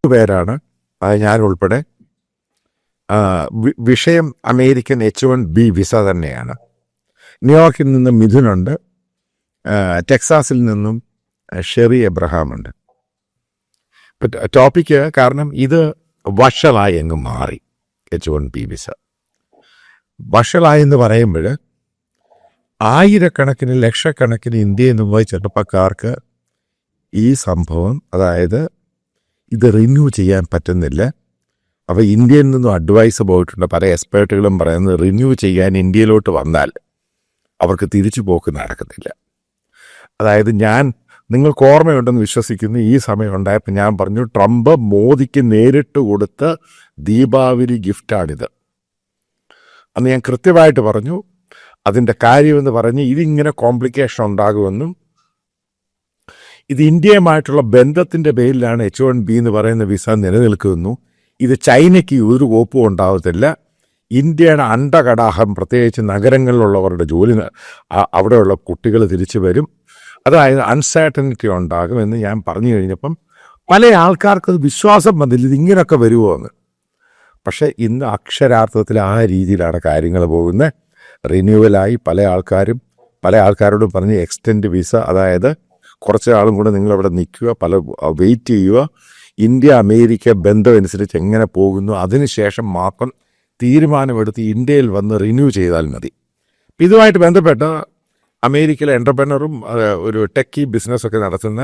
പേരാണ്, അത് ഞാൻ ഉൾപ്പെടെ, വിഷയം അമേരിക്കൻ H1B വിസ തന്നെയാണ്. ന്യൂയോർക്കിൽ നിന്നും മിഥുനുണ്ട്, ടെക്സാസിൽ നിന്നും ഷെറി എബ്രഹാമുണ്ട്. ടോപ്പിക്ക് കാരണം ഇത് വഷളായി അങ്ങ് മാറി. H1B വിസ വഷളായി എന്ന് പറയുമ്പോൾ ആയിരക്കണക്കിന് ലക്ഷക്കണക്കിന് ഇന്ത്യയിൽ നിന്ന് പോയ ചെറുപ്പക്കാർക്ക് ഈ സംഭവം, അതായത് ഇത് റിന്യൂ ചെയ്യാൻ പറ്റുന്നില്ല. അപ്പോൾ ഇന്ത്യയിൽ നിന്നും അഡ്വൈസ് പോയിട്ടുണ്ട്. പല എക്സ്പേർട്ടുകളും പറയുന്നത് റിന്യൂ ചെയ്യാൻ ഇന്ത്യയിലോട്ട് വന്നാൽ അവർക്ക് തിരിച്ചു പോക്ക് നടക്കത്തില്ല. അതായത് നിങ്ങൾക്ക് ഓർമ്മയുണ്ടെന്ന് വിശ്വസിക്കുന്നു, ഈ സമയം ഉണ്ടായപ്പോൾ ഞാൻ പറഞ്ഞു ട്രംപ് മോദിക്ക് നേരിട്ട് കൊടുത്ത ദീപാവലി ഗിഫ്റ്റാണിത്. അന്ന് ഞാൻ കൃത്യമായിട്ട് പറഞ്ഞു അതിൻ്റെ കാര്യമെന്ന് പറഞ്ഞ് ഇതിങ്ങനെ കോംപ്ലിക്കേഷൻ ഉണ്ടാകുമെന്നും ഇത് ഇന്ത്യയുമായിട്ടുള്ള ബന്ധത്തിൻ്റെ പേരിലാണ് H1B എന്ന് പറയുന്ന വിസ നിലനിൽക്കുന്നു. ഇത് ചൈനയ്ക്ക് ഒരു കോപ്പും ഉണ്ടാകത്തില്ല. ഇന്ത്യയുടെ അണ്ടകടാഹം, പ്രത്യേകിച്ച് നഗരങ്ങളിലുള്ളവരുടെ ജോലി, അവിടെയുള്ള കുട്ടികൾ തിരിച്ചു വരും. അതായത് അൺസർട്ടനിറ്റി ഉണ്ടാകുമെന്ന് ഞാൻ പറഞ്ഞു കഴിഞ്ഞപ്പം പല ആൾക്കാർക്ക് വിശ്വാസം വന്നില്ല ഇതിങ്ങനെയൊക്കെ വരുമോ എന്ന്. പക്ഷേ ഇന്ന് അക്ഷരാർത്ഥത്തിൽ ആ രീതിയിലാണ് കാര്യങ്ങൾ പോകുന്നത്. റിന്യൂവലായി പല ആൾക്കാരോടും പറഞ്ഞ് എക്സ്റ്റെൻഡ് വിസ, അതായത് കുറച്ച് ആളും കൂടെ നിങ്ങളവിടെ നിൽക്കുക, വെയിറ്റ് ചെയ്യുക, ഇന്ത്യ അമേരിക്ക ബന്ധമനുസരിച്ച് എങ്ങനെ പോകുന്നു അതിനുശേഷം മാത്രം തീരുമാനമെടുത്ത് ഇന്ത്യയിൽ വന്ന് റിന്യൂ ചെയ്താൽ മതി. ഇതുമായിട്ട് ബന്ധപ്പെട്ട് അമേരിക്കയിലെ എൻ്റർപ്രനറും ഒരു ടെക്കി ബിസിനസ്സൊക്കെ നടത്തുന്ന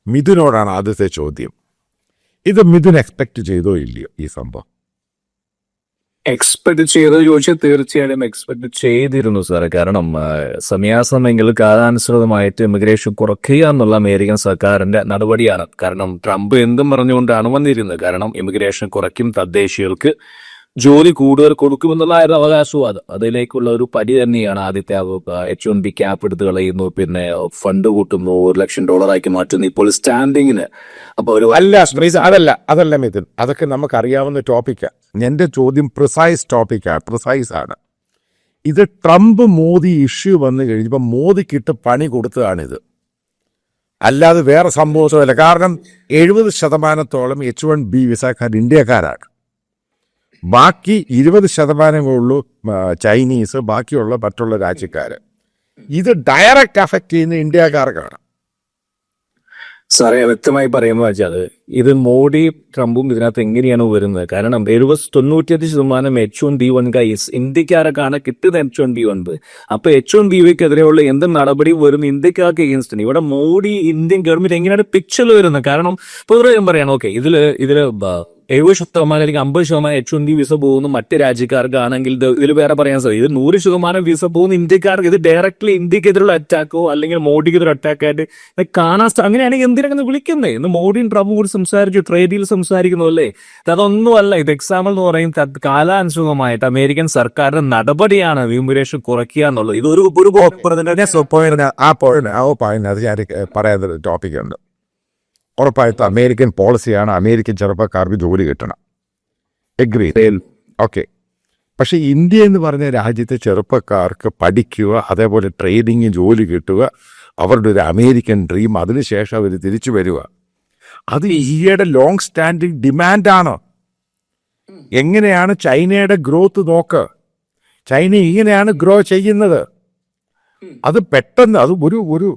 മിഥുനോടാണ് ആദ്യത്തെ ചോദ്യം. ഇത് മിഥുൻ എക്സ്പെക്റ്റ് ചെയ്തോ ഇല്ലയോ ഈ സംഭവം? എക്സ്പെക്ട് ചെയ്തോ ചോദിച്ചാൽ തീർച്ചയായും എക്സ്പെക്ട് ചെയ്തിരുന്നു സാറേ. കാരണം സമയാസമയങ്ങളിൽ കാലാനുസൃതമായിട്ട് ഇമിഗ്രേഷൻ കുറയ്ക്കുക എന്നുള്ള അമേരിക്കൻ സർക്കാരിന്റെ നടപടിയാണ്. കാരണം ട്രംപ് എന്തും പറഞ്ഞുകൊണ്ടാണ് വന്നിരുന്നത്. കാരണം ഇമിഗ്രേഷൻ കുറയ്ക്കും, തദ്ദേശീയർക്ക് ജോലി കൂടുതൽ കൊടുക്കുമെന്നുള്ളതായിരുന്നു അവകാശവാദം. അതിലേക്കുള്ള ഒരു പടി തന്നെയാണ് ആദ്യത്തെ H1B ക്യാപ്പ് എടുത്ത് കളയുന്നു, പിന്നെ ഫണ്ട് കൂട്ടുന്നു, $1,00,000 മാറ്റുന്നു, ഇപ്പോൾ സ്റ്റാൻഡിങ്ങിന്. അപ്പൊ ഒരു അതല്ല മിഥുൻ, അതൊക്കെ നമുക്കറിയാവുന്ന ടോപ്പിക്കാണ്. എൻ്റെ ചോദ്യം പ്രിസൈസ് ആണ്. ഇത് ട്രംപ് മോദി ഇഷ്യൂ വന്നു കഴിഞ്ഞപ്പോൾ മോദിക്കിട്ട് പണി കൊടുത്തതാണിത്, അല്ലാതെ വേറെ സംഭവമല്ല. കാരണം 70% H1B വിസക്കാർ ഇന്ത്യക്കാരാണ്. ബാക്കി 20% ചൈനീസ്, ബാക്കിയുള്ള മറ്റുള്ള രാജ്യക്കാർ. ഇത് ഡയറക്റ്റ് അഫക്റ്റ് ചെയ്യുന്ന ഇന്ത്യക്കാർക്കാണ്. സാറേ വ്യക്തമായി പറയുമ്പോൾ വെച്ചാൽ ഇത് മോഡി ട്രംപും ഇതിനകത്ത് എങ്ങനെയാണ് വരുന്നത്? കാരണം 95% H1B1 ഗൈസ് ഇന്ത്യക്കാരൊക്കെയാണ് കിട്ടുന്ന H1B1. അപ്പൊ H1B എന്ത് നടപടി വരും ഇന്ത്യക്കാർക്ക് എഗൻസ്റ്റ്? ഇവിടെ മോഡി ഇന്ത്യൻ ഗവൺമെന്റ് എങ്ങനെയാണ് പിക്ചറിൽ വരുന്നത്? കാരണം പൊതുവെ ഞാൻ പറയണം, ഓക്കെ, ഇതില് 70% അല്ലെങ്കിൽ 50% H1B വിസ പോകുന്നു മറ്റ് രാജ്യക്കാർക്കാണെങ്കിൽ ഇതിൽ വേറെ പറയാൻ സാധിക്കും. ഇത് 100% വിസ പോകുന്ന ഇന്ത്യക്കാർക്ക് ഇത് ഡയറക്ട്ലി ഇന്ത്യക്കെതിരുള്ള അറ്റാക്കോ അല്ലെങ്കിൽ മോഡിക്കെതിരെ അറ്റാക്കായിട്ട് കാണാൻ, അങ്ങനെയാണെങ്കിൽ എന്തിനൊക്കെ വിളിക്കുന്നേ? ഇന്ന് മോഡിയും ട്രംപും കൂടി സംസാരിച്ചു, ട്രേഡ് ഡീൽ സംസാരിക്കുന്നു അല്ലേ? അതൊന്നുമല്ല. ഇത് എക്സാമ്പിൾ എന്ന് പറയുന്നത് കാലാനുസൃതമായിട്ട് അമേരിക്കൻ സർക്കാരിന്റെ നടപടിയാണ് ഇമിഗ്രേഷൻ കുറയ്ക്കുക എന്നുള്ളത്. ഇത് ഒരു പറയാത്ത ടോപ്പിക്കുണ്ട്. ഉറപ്പായിട്ടും അമേരിക്കൻ പോളിസിയാണ് അമേരിക്കൻ ചെറുപ്പക്കാർക്ക് ജോലി കിട്ടണം. Agree, okay. പക്ഷേ ഇന്ത്യ എന്ന് പറഞ്ഞ രാജ്യത്തെ ചെറുപ്പക്കാർക്ക് പഠിക്കുക, അതേപോലെ ട്രേഡിങ് ജോലി കിട്ടുക, അവരുടെ ഒരു അമേരിക്കൻ ഡ്രീം, അതിനുശേഷം അവർ തിരിച്ചു വരിക, അത് ഇന്ത്യയുടെ ലോങ് സ്റ്റാൻഡിങ് ഡിമാൻഡാണ്. എങ്ങനെയാണ് ചൈനയുടെ ഗ്രോത്ത് നോക്ക്, ചൈന ഇങ്ങനെയാണ് ഗ്രോ ചെയ്യുന്നത്. അത് പെട്ടെന്ന് അത് $1,00,000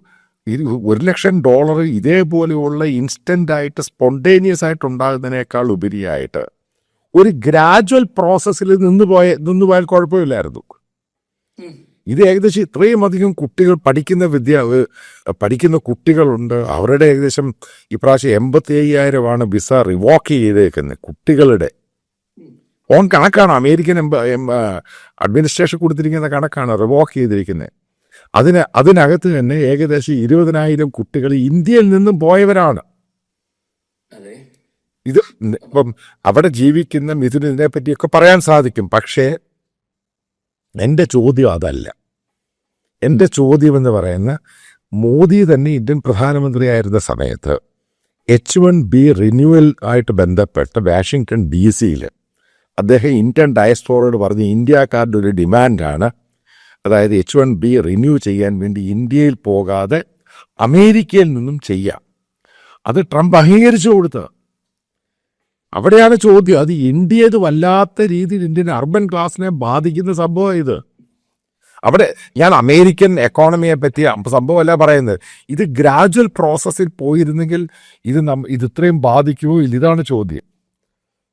ഇതേപോലെയുള്ള ഇൻസ്റ്റൻ്റായിട്ട് സ്പോണ്ടേനിയസ് ആയിട്ട് ഉണ്ടാകുന്നതിനേക്കാൾ ഉപരിയായിട്ട് ഒരു ഗ്രാജുവൽ പ്രോസസ്സിൽ നിന്നുപോയാൽ കുഴപ്പമില്ലായിരുന്നു. ഇത് ഏകദേശം ഇത്രയും അധികം കുട്ടികൾ പഠിക്കുന്ന കുട്ടികളുണ്ട്. അവരുടെ ഏകദേശം ഇപ്രാവശ്യം 85,000 വിസ റിവോക്ക് ചെയ്തേക്കുന്നത് കുട്ടികളുടെ. കണക്കാണ് അമേരിക്കൻ അഡ്മിനിസ്ട്രേഷൻ കൊടുത്തിരിക്കുന്ന കണക്കാണ് റിവോക്ക് ചെയ്തിരിക്കുന്നത്. അതിനകത്ത് തന്നെ ഏകദേശം 20,000 കുട്ടികൾ ഇന്ത്യയിൽ നിന്നും പോയവരാണ്. ഇത് ഇപ്പം അവിടെ ജീവിക്കുന്ന മിഥുനിനെ പറ്റിയൊക്കെ പറയാൻ സാധിക്കും. പക്ഷേ എൻ്റെ ചോദ്യം അതല്ല. എൻ്റെ ചോദ്യം എന്ന് പറയുന്ന, മോദി തന്നെ ഇന്ത്യൻ പ്രധാനമന്ത്രിയായിരുന്ന സമയത്ത് H1B റിന്യൂവൽ ആയിട്ട് ബന്ധപ്പെട്ട് വാഷിങ്ടൺ DC അദ്ദേഹം ഇന്ത്യൻ ഡയസ്പോറയോട് പറഞ്ഞ് ഇന്ത്യക്കാരുടെ ഒരു ഡിമാൻഡാണ്, അതായത് H1B റിന്യൂ ചെയ്യാൻ വേണ്ടി ഇന്ത്യയിൽ പോകാതെ അമേരിക്കയിൽ നിന്നും ചെയ്യാം. അത് ട്രംപ് അംഗീകരിച്ചു കൊടുത്തത്. അവിടെയാണ് ചോദ്യം. അത് ഇന്ത്യയത് വല്ലാത്ത രീതിയിൽ ഇന്ത്യൻ അർബൻ ക്ലാസ്സിനെ ബാധിക്കുന്ന സംഭവം ഇത്. അവിടെ ഞാൻ അമേരിക്കൻ എക്കോണമിയെ പറ്റി സംഭവമല്ല പറയുന്നത്. ഇത് ഗ്രാജുവൽ പ്രോസസ്സിൽ പോയിരുന്നെങ്കിൽ ഇത് ഇത്രയും ബാധിക്കുമോ? ഇതാണ് ചോദ്യം.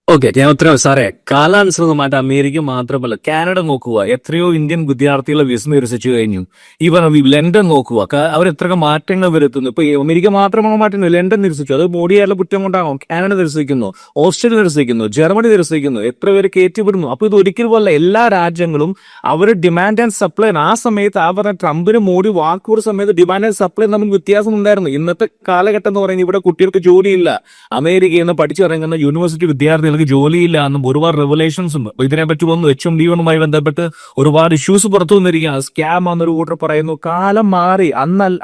ഓക്കെ, ഞാൻ ഉത്തരവ് സാറേ. കാലാനുസൃതമായിട്ട് അമേരിക്ക മാത്രമല്ല കാനഡ നോക്കുക, എത്രയോ ഇന്ത്യൻ വിദ്യാർത്ഥികളെ വിസ നിരസിച്ചു കഴിഞ്ഞു. ഈവൻ ലണ്ടൻ നോക്കുക, അവർ എത്രയൊക്കെ മാറ്റങ്ങൾ വരുത്തുന്നു. ഇപ്പൊ അമേരിക്ക മാത്രമാണ് മാറ്റുന്നത്, ലണ്ടൻ നിരസിച്ചു. അത് മോഡിയായാലും കുറ്റം കൊണ്ടാകും. കാനഡ നിരസിക്കുന്നു, ഓസ്ട്രേലിയ നിരസിക്കുന്നു, ജർമ്മനി നിരസിക്കുന്നു, എത്ര പേര് കയറ്റിവിടുന്നു. അപ്പൊ ഇത് ഒരിക്കലും പോലെ എല്ലാ രാജ്യങ്ങളും അവർ ഡിമാൻഡ് ആൻഡ് സപ്ലൈ. ആ സമയത്ത് ആ പറഞ്ഞ ട്രംപിന് മോഡി വാക്കുകൂടെ സമയത്ത് ഡിമാൻഡ് ആൻഡ് സപ്ലൈ തമ്മിൽ വ്യത്യാസം ഉണ്ടായിരുന്നു. ഇന്നത്തെ കാലഘട്ടം എന്ന് പറയുന്നത് ഇവിടെ കുട്ടികൾക്ക് ജോലിയില്ല. അമേരിക്കയിൽ നിന്ന് പഠിച്ചിറങ്ങുന്ന യൂണിവേഴ്സിറ്റി വിദ്യാർത്ഥികൾ ജോലിയില്ല എന്നും ഒരുപാട് റെവലേഷൻസ് ഉണ്ട്. ഇതിനെപ്പറ്റി വന്നു H1B1 ബന്ധപ്പെട്ട് ഒരുപാട് ഇഷ്യൂസ് പുറത്തു വന്നിരിക്കുക. സ്കാം എന്നൊരു കൂട്ടർ പറയുന്നു. കാലം മാറി.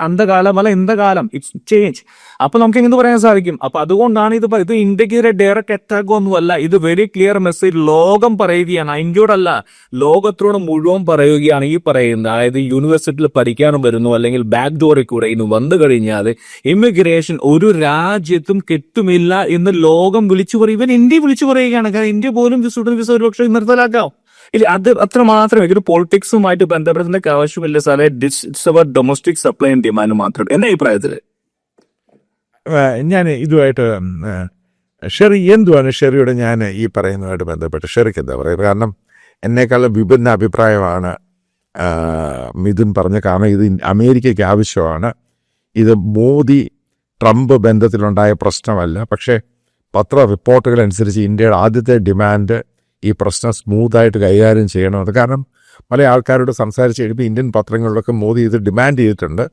അന്ത കാലമല്ല ഇന്ത കാലം, ഇറ്റ്സ് ചേഞ്ച്. അപ്പൊ നമുക്ക് എങ്ങനെ പറയാൻ സാധിക്കും? അപ്പൊ അതുകൊണ്ടാണ് ഇത് ഇന്ത്യക്കെതിരെ ഡയറക്റ്റ് അറ്റാക്ക് ഒന്നുമല്ല. ഇത് വെരി ക്ലിയർ മെസ്സേജ് ലോകം പറയുകയാണ്. ഇന്ത്യയോടല്ല, ലോകത്തോട് മുഴുവൻ പറയുകയാണ് ഈ പറയുന്നത്. അതായത് യൂണിവേഴ്സിറ്റിയിൽ പഠിക്കാനും വരുന്നു, അല്ലെങ്കിൽ ബാക്ക് ഡോറിൽ കൂടെ ഇന്ന് വന്നു കഴിഞ്ഞാൽ ഇമിഗ്രേഷൻ ഒരു രാജ്യത്തും കിട്ടുമില്ല എന്ന് ലോകം വിളിച്ചു പറയും. ഇവൻ ഇന്ത്യ വിളിച്ചു പറയുകയാണ്. കാരണം ഇന്ത്യ പോലും സ്റ്റുഡന്റ് വിസ ഒരു പക്ഷേ നിർത്തലാക്കാം. ഇല്ല, അത് അത്ര മാത്രമേ ഇതൊരു പൊളിറ്റിക്സുമായിട്ട് ബന്ധപ്പെടുന്ന ആവശ്യമില്ല സാറേ. It's our domestic supply and demand മാത്രം എന്റെ അഭിപ്രായത്തിൽ. ഞാൻ ഇതുമായിട്ട് ഷെറി എന്തുവാണ് ഷെറിയുടെ ഞാൻ ഈ പറയുന്നതുമായിട്ട് ബന്ധപ്പെട്ട് ഷെറിക്ക് എന്താ പറയുക? കാരണം എന്നേക്കാളും വിഭിന്ന അഭിപ്രായമാണ് മിഥുൻ പറഞ്ഞ. കാരണം ഇത് അമേരിക്കയ്ക്ക് ആവശ്യമാണ്. ഇത് മോദി ട്രംപ് ബന്ധത്തിലുണ്ടായ പ്രശ്നമല്ല. പക്ഷേ പത്ര റിപ്പോർട്ടുകൾ അനുസരിച്ച് ഇന്ത്യയുടെ ആദ്യത്തെ ഡിമാൻഡ് ഈ പ്രശ്നം സ്മൂത്തായിട്ട് കൈകാര്യം ചെയ്യണമെന്ന്. കാരണം പല ആൾക്കാരോട് സംസാരിച്ച് കഴിയുമ്പോൾ ഇന്ത്യൻ പത്രങ്ങളിലൊക്കെ മോദി ഇത് ഡിമാൻഡ് ചെയ്തിട്ടുണ്ട്.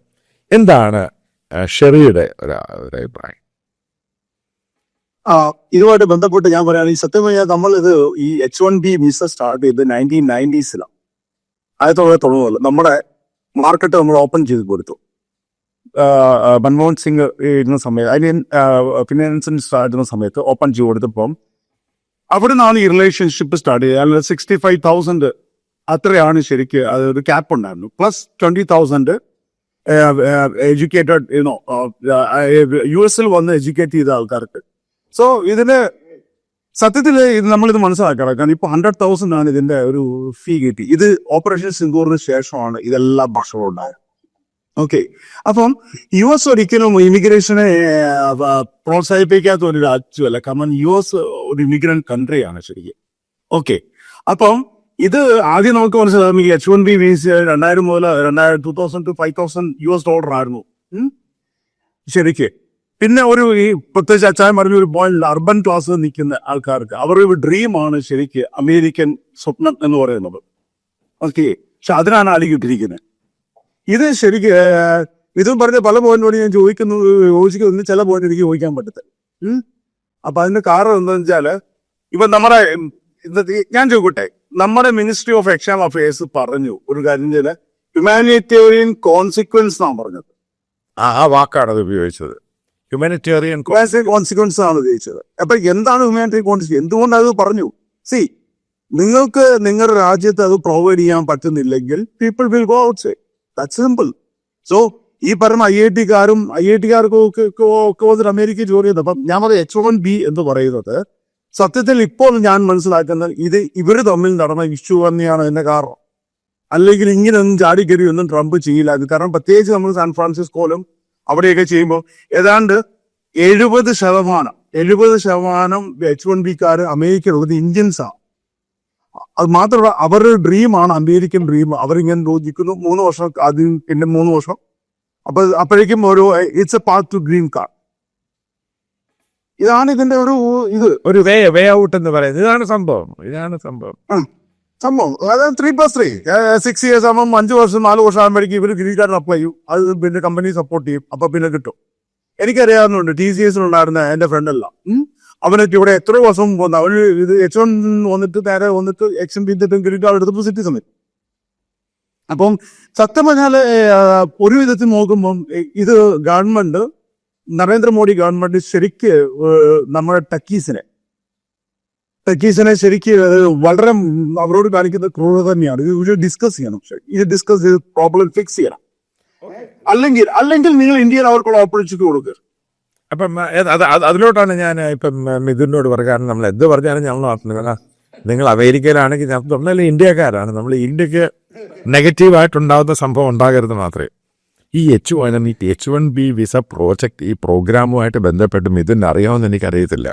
എന്താണ് ഷെറിയുടെ ഒരു അഭിപ്രായം? ഇതുമായിട്ട് ബന്ധപ്പെട്ട് ഞാൻ പറയുകയാണെങ്കിൽ സത്യം പറഞ്ഞാൽ നമ്മളിത് ഈ H1B വിസ സ്റ്റാർട്ട് ചെയ്ത് 1990s തുടങ്ങുമല്ലോ. നമ്മുടെ മാർക്കറ്റ് നമ്മൾ ഓപ്പൺ ചെയ്ത് കൊടുത്തു. മൻമോഹൻ സിംഗ് ഇരുന്ന സമയത്ത്, അതിന് ഫിനാൻസ് ആയിരുന്ന സമയത്ത് ഓപ്പൺ ചെയ്ത് കൊടുത്തപ്പം അവിടെ നിന്നാണ് ഈ റിലേഷൻഷിപ്പ് സ്റ്റാർട്ട് ചെയ്തത്. 65,000 അത്രയാണ് ശരിക്ക് അതൊരു ക്യാപ്പ് ഉണ്ടായിരുന്നു. പ്ലസ് 20,000 എഡ്യൂക്കേറ്റഡ് US വന്ന് എഡ്യൂക്കേറ്റ് ചെയ്ത ആൾക്കാർക്ക്. സോ ഇതിന് സത്യത്തിൽ നമ്മളിത് മനസ്സിലാക്കണം. കാരണം ഇപ്പോൾ 100,000 ആണ് ഇതിന്റെ ഒരു ഫീ കിട്ടി. ഇത് ഓപ്പറേഷൻ സിന്ദൂറിന് ശേഷമാണ് ഇതെല്ലാം ഭക്ഷണം ഉണ്ടായത്. ഓക്കെ, അപ്പം US ഒരിക്കലും ഇമിഗ്രേഷനെ പ്രോത്സാഹിപ്പിക്കാത്ത ഒരു രാജ്യമല്ല. കാരണം US ഒരു ഇമിഗ്രന്റ് കൺട്രിയാണ് ശരിക്കും. ഓക്കെ, അപ്പം ഇത് ആദ്യം നമുക്ക് മനസ്സിലാകും. ഈ H1B വിസ 2000 മുതൽ 2000 to $5,000 ആയിരുന്നു ശരിക്ക്. പിന്നെ ഈ പ്രത്യേകിച്ച് അച്ചായ പറഞ്ഞ ഒരു പോയിന്റ്, അർബൻ ക്ലാസ്സിൽ നിൽക്കുന്ന ആൾക്കാർക്ക് അവരുടെ ഡ്രീമാണ് ശരിക്ക് അമേരിക്കൻ സ്വപ്നം എന്ന് പറയുന്നത്. ഓക്കെ, പക്ഷെ അതിനാണ് അലികിട്ടിരിക്കുന്നത്. ഇത് ശരിക്ക് ഇതും പറഞ്ഞ പല പോയിന്റോട് ഞാൻ യോജിക്കുന്നു. ചില പോയിന്റ് എനിക്ക് യോജിക്കാൻ പറ്റത്തില്ല. അപ്പൊ അതിന്റെ കാരണം എന്താണെന്ന് വെച്ചാല് ഇപ്പൊ നമ്മുടെ ഞാൻ ചോദിക്കട്ടെ, നമ്മുടെ മിനിസ്ട്രി ഓഫ് എക്സ്റ്റേണൽ അഫയേഴ്സ് പറഞ്ഞു ഒരു കാര്യം ചെയ്ത് ഹ്യൂമാനിറ്റേറിയൻ കോൺസിക്വൻസ് എന്നാണ് പറഞ്ഞത്. ആ വാക്കാണ് അത് ഉപയോഗിച്ചത്. ഹ്യൂമാനിറ്റേറിയൻ കോൺസിക്വൻസ് ആണ് ഉപയോഗിച്ചത്. അപ്പൊ എന്താണ് ഹ്യൂമാനിറ്റേറിയൻ കോൺസിക്വൻസ്? എന്തുകൊണ്ട് അത് പറഞ്ഞു? നിങ്ങൾക്ക് നിങ്ങളുടെ രാജ്യത്ത് അത് പ്രൊവൈഡ് ചെയ്യാൻ പറ്റുന്നില്ലെങ്കിൽ people will go outside. That's simple. So ഈ പറഞ്ഞ IITക്കാർക്കും ഒക്കെ വന്നിട്ട് അമേരിക്ക ജോലി ചെയ്തത്. അപ്പം ഞാൻ പറഞ്ഞ H1B എന്ന് പറയുന്നത് സത്യത്തിൽ ഇപ്പോൾ ഞാൻ മനസ്സിലാക്കുന്നത് ഇത് ഇവർ തമ്മിൽ നടന്ന ഇഷ്യൂ തന്നെയാണ് എന്റെ കാരണം. അല്ലെങ്കിൽ ഇങ്ങനെയൊന്നും ചാടിക്കറി ഒന്നും ട്രംപ് ചെയ്യില്ല. കാരണം പ്രത്യേകിച്ച് നമ്മൾ സാൻ ഫ്രാൻസിസ്കോയിലും അവിടെയൊക്കെ ചെയ്യുമ്പോൾ ഏതാണ്ട് 70% H1Bക്കാർ അമേരിക്കയിലുള്ളത് ഇന്ത്യൻസാണ്. അത് മാത്രമല്ല അവരുടെ ഡ്രീമാണ് അമേരിക്കൻ ഡ്രീം. അവരിങ്ങനെ നിൽക്കുന്നു 3 വർഷം, ആദ്യം പിന്നെ 3 വർഷം. അപ്പോഴേക്കും it's a path to green card. ഇതാണ് ഇതിന്റെ ഒരു വേ ഔട്ട് എന്ന് പറയുന്നത്. ഇതാണ് സംഭവം. അതായത് 3+3 6 years ആകുമ്പോൾ 5 വർഷം 4 വർഷം ആകുമ്പോഴേക്കും ഇവർ ഗ്രീൻ കാർഡ് അപ്ലൈ ചെയ്യും. അത് പിന്നെ കമ്പനി സപ്പോർട്ട് ചെയ്യും. അപ്പൊ പിന്നെ കിട്ടും. എനിക്കറിയാവുന്നുണ്ട്, TCSലുണ്ടായിരുന്ന എന്റെ ഫ്രണ്ടല്ല, അവനൊക്കെ ഇവിടെ എത്ര വർഷം പോകുന്ന അവന് ഇത് H1 വന്നിട്ട് നേരെ വന്നിട്ട് H1B ഗ്രീൻ കാർഡ് എടുത്തപ്പോൾ സിറ്റിസൺ. അപ്പം സത്യം പറഞ്ഞാല് ഒരു വിധത്തിൽ നോക്കുമ്പം ഇത് ഗവൺമെന്റ്, നരേന്ദ്രമോദി ഗവൺമെന്റ് ശരിക്ക് നമ്മുടെ ടക്കീസിനെ ശരിക്ക് വളരെ അവരോട് കാണിക്കുന്ന ക്രൂരത തന്നെയാണ്. ഇത് ഡിസ്കസ് ചെയ്യണം. ഇത് ഡിസ്കസ് ചെയ്ത് പ്രോബ്ലം ഫിക്സ് ചെയ്യണം. അല്ലെങ്കിൽ നിങ്ങൾ ഇന്ത്യയിൽ അവർക്കുള്ള ഓപ്പർച്യൂണിറ്റി കൊടുക്കുക. അപ്പം അതിലോട്ടാണ് ഞാൻ ഇപ്പം മിഥുനോട് പറയുക. കാരണം നമ്മൾ എന്ത് പറഞ്ഞാലും ഞങ്ങൾ നിങ്ങൾ അമേരിക്കയിലാണെങ്കിൽ നമ്മളല്ല ഇന്ത്യക്കാരാണ്. നമ്മൾ ഇന്ത്യക്ക് നെഗറ്റീവായിട്ടുണ്ടാകുന്ന സംഭവം ഉണ്ടാകരുത് മാത്രമേ. ഈ H1B വിസ പ്രോജക്റ്റ് ഈ പ്രോഗ്രാമുമായിട്ട് ബന്ധപ്പെട്ട് മിഥുൻ അറിയാമെന്ന് എനിക്കറിയത്തില്ല.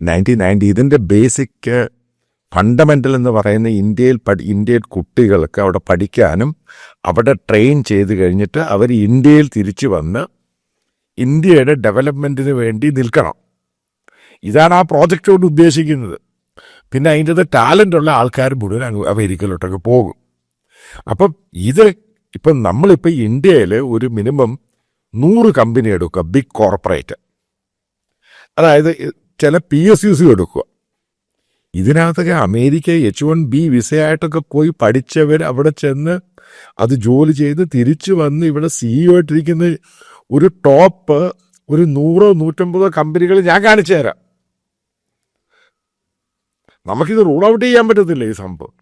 1990 ഇതിൻ്റെ ബേസിക് ഫണ്ടമെൻ്റൽ എന്ന് പറയുന്ന ഇന്ത്യയിൽ കുട്ടികൾക്ക് അവിടെ പഠിക്കാനും അവിടെ ട്രെയിൻ ചെയ്ത് കഴിഞ്ഞിട്ട് അവർ ഇന്ത്യയിൽ തിരിച്ചു വന്ന് ഇന്ത്യയുടെ ഡെവലപ്മെൻറ്റിന് വേണ്ടി നിൽക്കണം. ഇതാണ് ആ പ്രോജക്റ്റ് കൊണ്ട് ഉദ്ദേശിക്കുന്നത്. പിന്നെ അതിൻ്റെ ടാലൻ്റ് ഉള്ള ആൾക്കാർ മുഴുവൻ അമേരിക്കയിലോട്ടൊക്കെ പോകും. അപ്പം ഇപ്പം നമ്മളിപ്പോൾ ഇന്ത്യയിൽ ഒരു മിനിമം 100 കമ്പനി എടുക്കുക, ബിഗ് കോർപ്പറേറ്റ്, അതായത് ചില PSUs എടുക്കുക. ഇതിനകത്തൊക്കെ അമേരിക്ക H1B വിസയായിട്ടൊക്കെ പോയി പഠിച്ചവർ അവിടെ ചെന്ന് അത് ജോലി ചെയ്ത് തിരിച്ചു വന്ന് ഇവിടെ CEO ആയിട്ടിരിക്കുന്ന ഒരു ടോപ്പ് ഒരു 100-150 കമ്പനികൾ ഞാൻ കാണിച്ചു തരാം. നമുക്കിത് റൂൾ ഔട്ട് ചെയ്യാൻ പറ്റത്തില്ല ഈ സംഭവം.